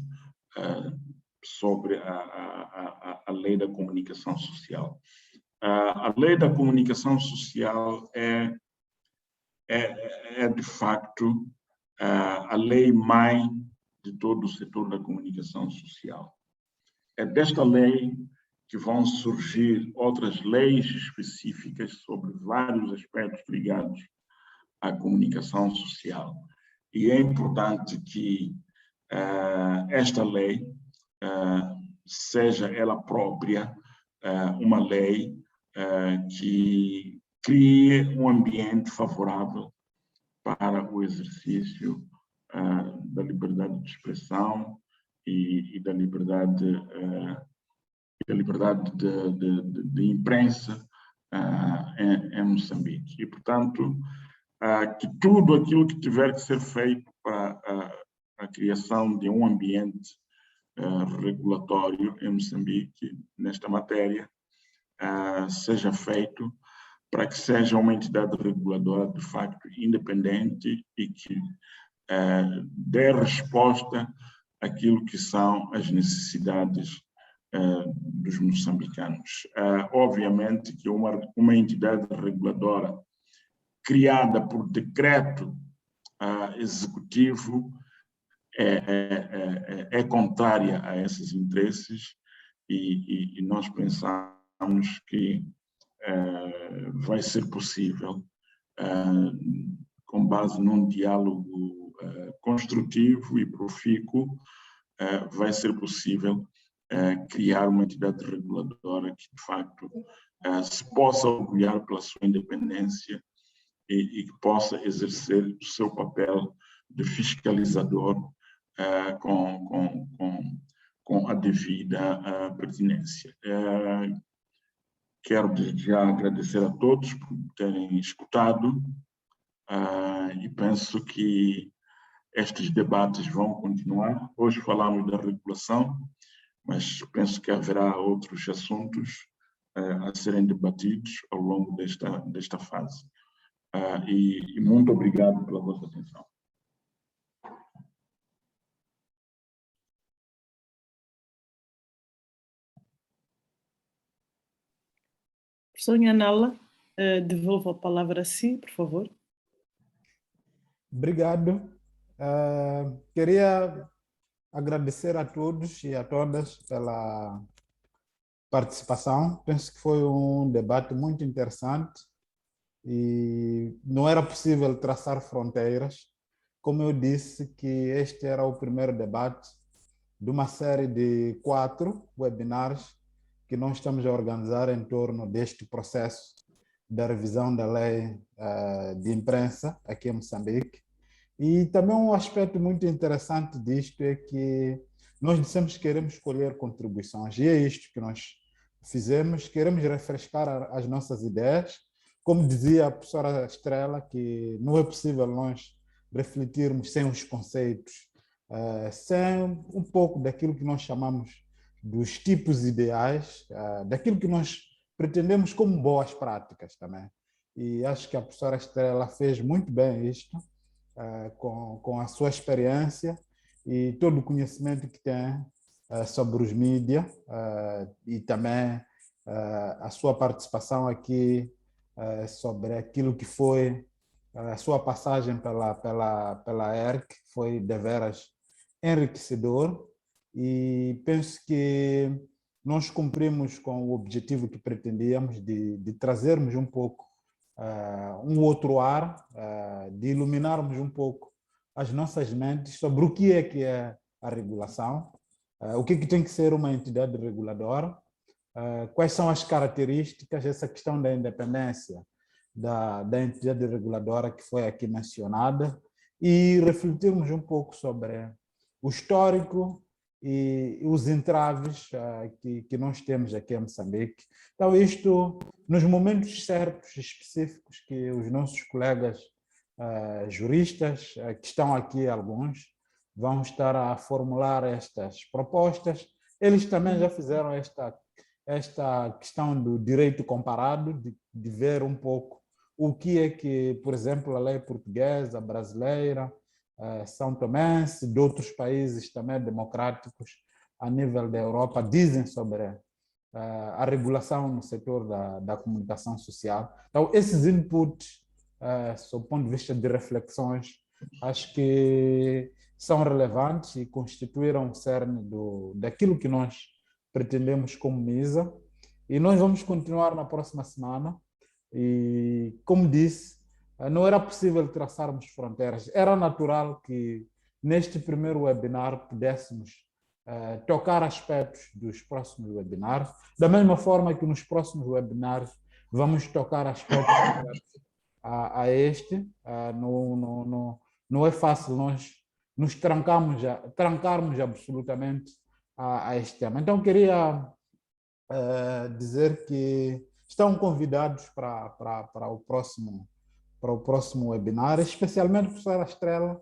sobre a lei da comunicação social. A lei da comunicação social é de facto, a lei-mãe de todo o setor da comunicação social. É desta lei que vão surgir outras leis específicas sobre vários aspectos ligados à comunicação social. E é importante que esta lei seja ela própria uma lei que crie um ambiente favorável para o exercício da liberdade de expressão e da liberdade de imprensa em Moçambique. E, portanto, que tudo aquilo que tiver que ser feito para a criação de um ambiente regulatório em Moçambique, nesta matéria, seja feito para que seja uma entidade reguladora, de facto, independente e que dê resposta aquilo que são as necessidades dos moçambicanos. Obviamente que uma entidade reguladora criada por decreto executivo é contrária a esses interesses e nós pensamos que vai ser possível, com base num diálogo construtivo e profícuo, vai ser possível criar uma entidade reguladora que, de facto, se possa orgulhar pela sua independência e que possa exercer o seu papel de fiscalizador com a devida pertinência. Quero já agradecer a todos por terem escutado e penso que estes debates vão continuar. Hoje falamos da regulação, mas penso que haverá outros assuntos a serem debatidos ao longo desta fase. E muito obrigado pela vossa atenção. Professor Nhanala, devolvo a palavra a si, por favor. Obrigado. Queria agradecer a todos e a todas pela participação. Penso que foi um debate muito interessante e não era possível traçar fronteiras. Como eu disse, que este era o primeiro debate de uma série de 4 webinars que nós estamos a organizar em torno deste processo da revisão da lei de imprensa aqui em Moçambique. E também um aspecto muito interessante disto é que nós dissemos que queremos colher contribuições, e é isto que nós fizemos, queremos refrescar as nossas ideias. Como dizia a professora Estrela, que não é possível nós refletirmos sem os conceitos, sem um pouco daquilo que nós chamamos dos tipos ideais, daquilo que nós pretendemos como boas práticas também. E acho que a professora Estrela fez muito bem isto, com a sua experiência e todo o conhecimento que tem sobre os mídias e também a sua participação aqui sobre aquilo que foi a sua passagem pela ERC, foi deveras enriquecedor, e penso que nós cumprimos com o objetivo que pretendíamos de trazermos um pouco um outro ar, de iluminarmos um pouco as nossas mentes sobre o que é a regulação, o que tem que ser uma entidade reguladora, quais são as características, essa questão da independência da entidade reguladora que foi aqui mencionada, e refletirmos um pouco sobre o histórico e os entraves que nós temos aqui em Moçambique. Então, isto, nos momentos certos, específicos, que os nossos colegas juristas, que estão aqui, alguns, vão estar a formular estas propostas. Eles também já fizeram esta questão do direito comparado, de ver um pouco o que é que, por exemplo, a lei portuguesa, brasileira, são tomense, de outros países também democráticos a nível da Europa, dizem sobre a regulação no setor da comunicação social. Então, esses inputs, sob o ponto de vista de reflexões, acho que são relevantes e constituíram o cerne daquilo que nós pretendemos como MISA. E nós vamos continuar na próxima semana. E, como disse, não era possível traçarmos fronteiras. Era natural que, neste primeiro webinar, pudéssemos tocar aspectos dos próximos webinars, da mesma forma que nos próximos webinars vamos tocar aspectos a este. Não é fácil nós nos trancarmos absolutamente a este tema. Então, queria dizer que estão convidados para o próximo webinar, especialmente a professora Estrela,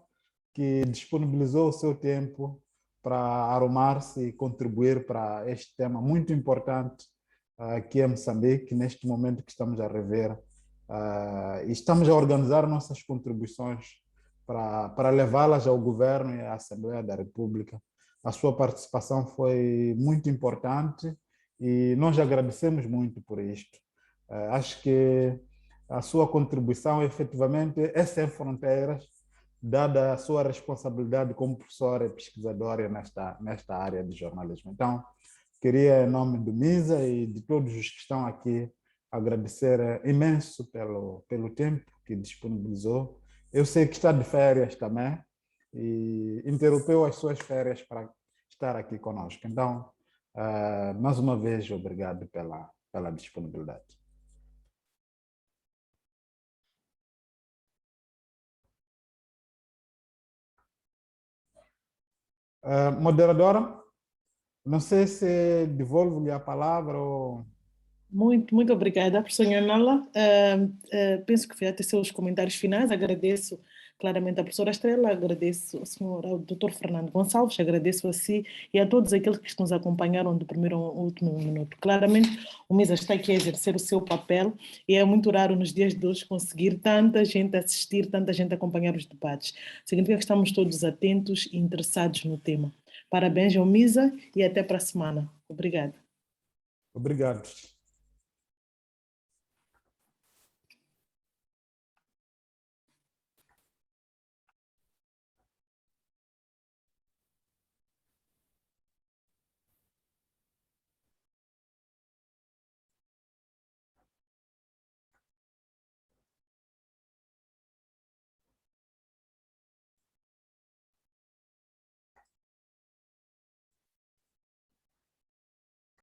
que disponibilizou o seu tempo para arrumar-se e contribuir para este tema muito importante aqui em Moçambique, neste momento que estamos a rever. E estamos a organizar nossas contribuições para levá-las ao governo e à Assembleia da República, A sua participação foi muito importante e nós agradecemos muito por isto. Acho que a sua contribuição efetivamente é sem fronteiras, dada a sua responsabilidade como professora e pesquisadora nesta área de jornalismo. Então, queria, em nome do MISA e de todos os que estão aqui, agradecer imenso pelo tempo que disponibilizou. Eu sei que está de férias também e interrompeu as suas férias para estar aqui conosco. Então, mais uma vez, obrigado pela disponibilidade. Moderadora, não sei se devolvo-lhe a palavra ou... Muito obrigada, professora Nhanala. Penso que foi até seus comentários finais. Agradeço claramente à professora Estrela, agradeço ao Dr. Fernando Gonçalves, agradeço a si e a todos aqueles que nos acompanharam do primeiro ao último minuto. Claramente, o MISA está aqui a exercer o seu papel e é muito raro nos dias de hoje conseguir tanta gente assistir, tanta gente acompanhar os debates. Significa que estamos todos atentos e interessados no tema. Parabéns ao MISA e até para a semana. Obrigada. Obrigado.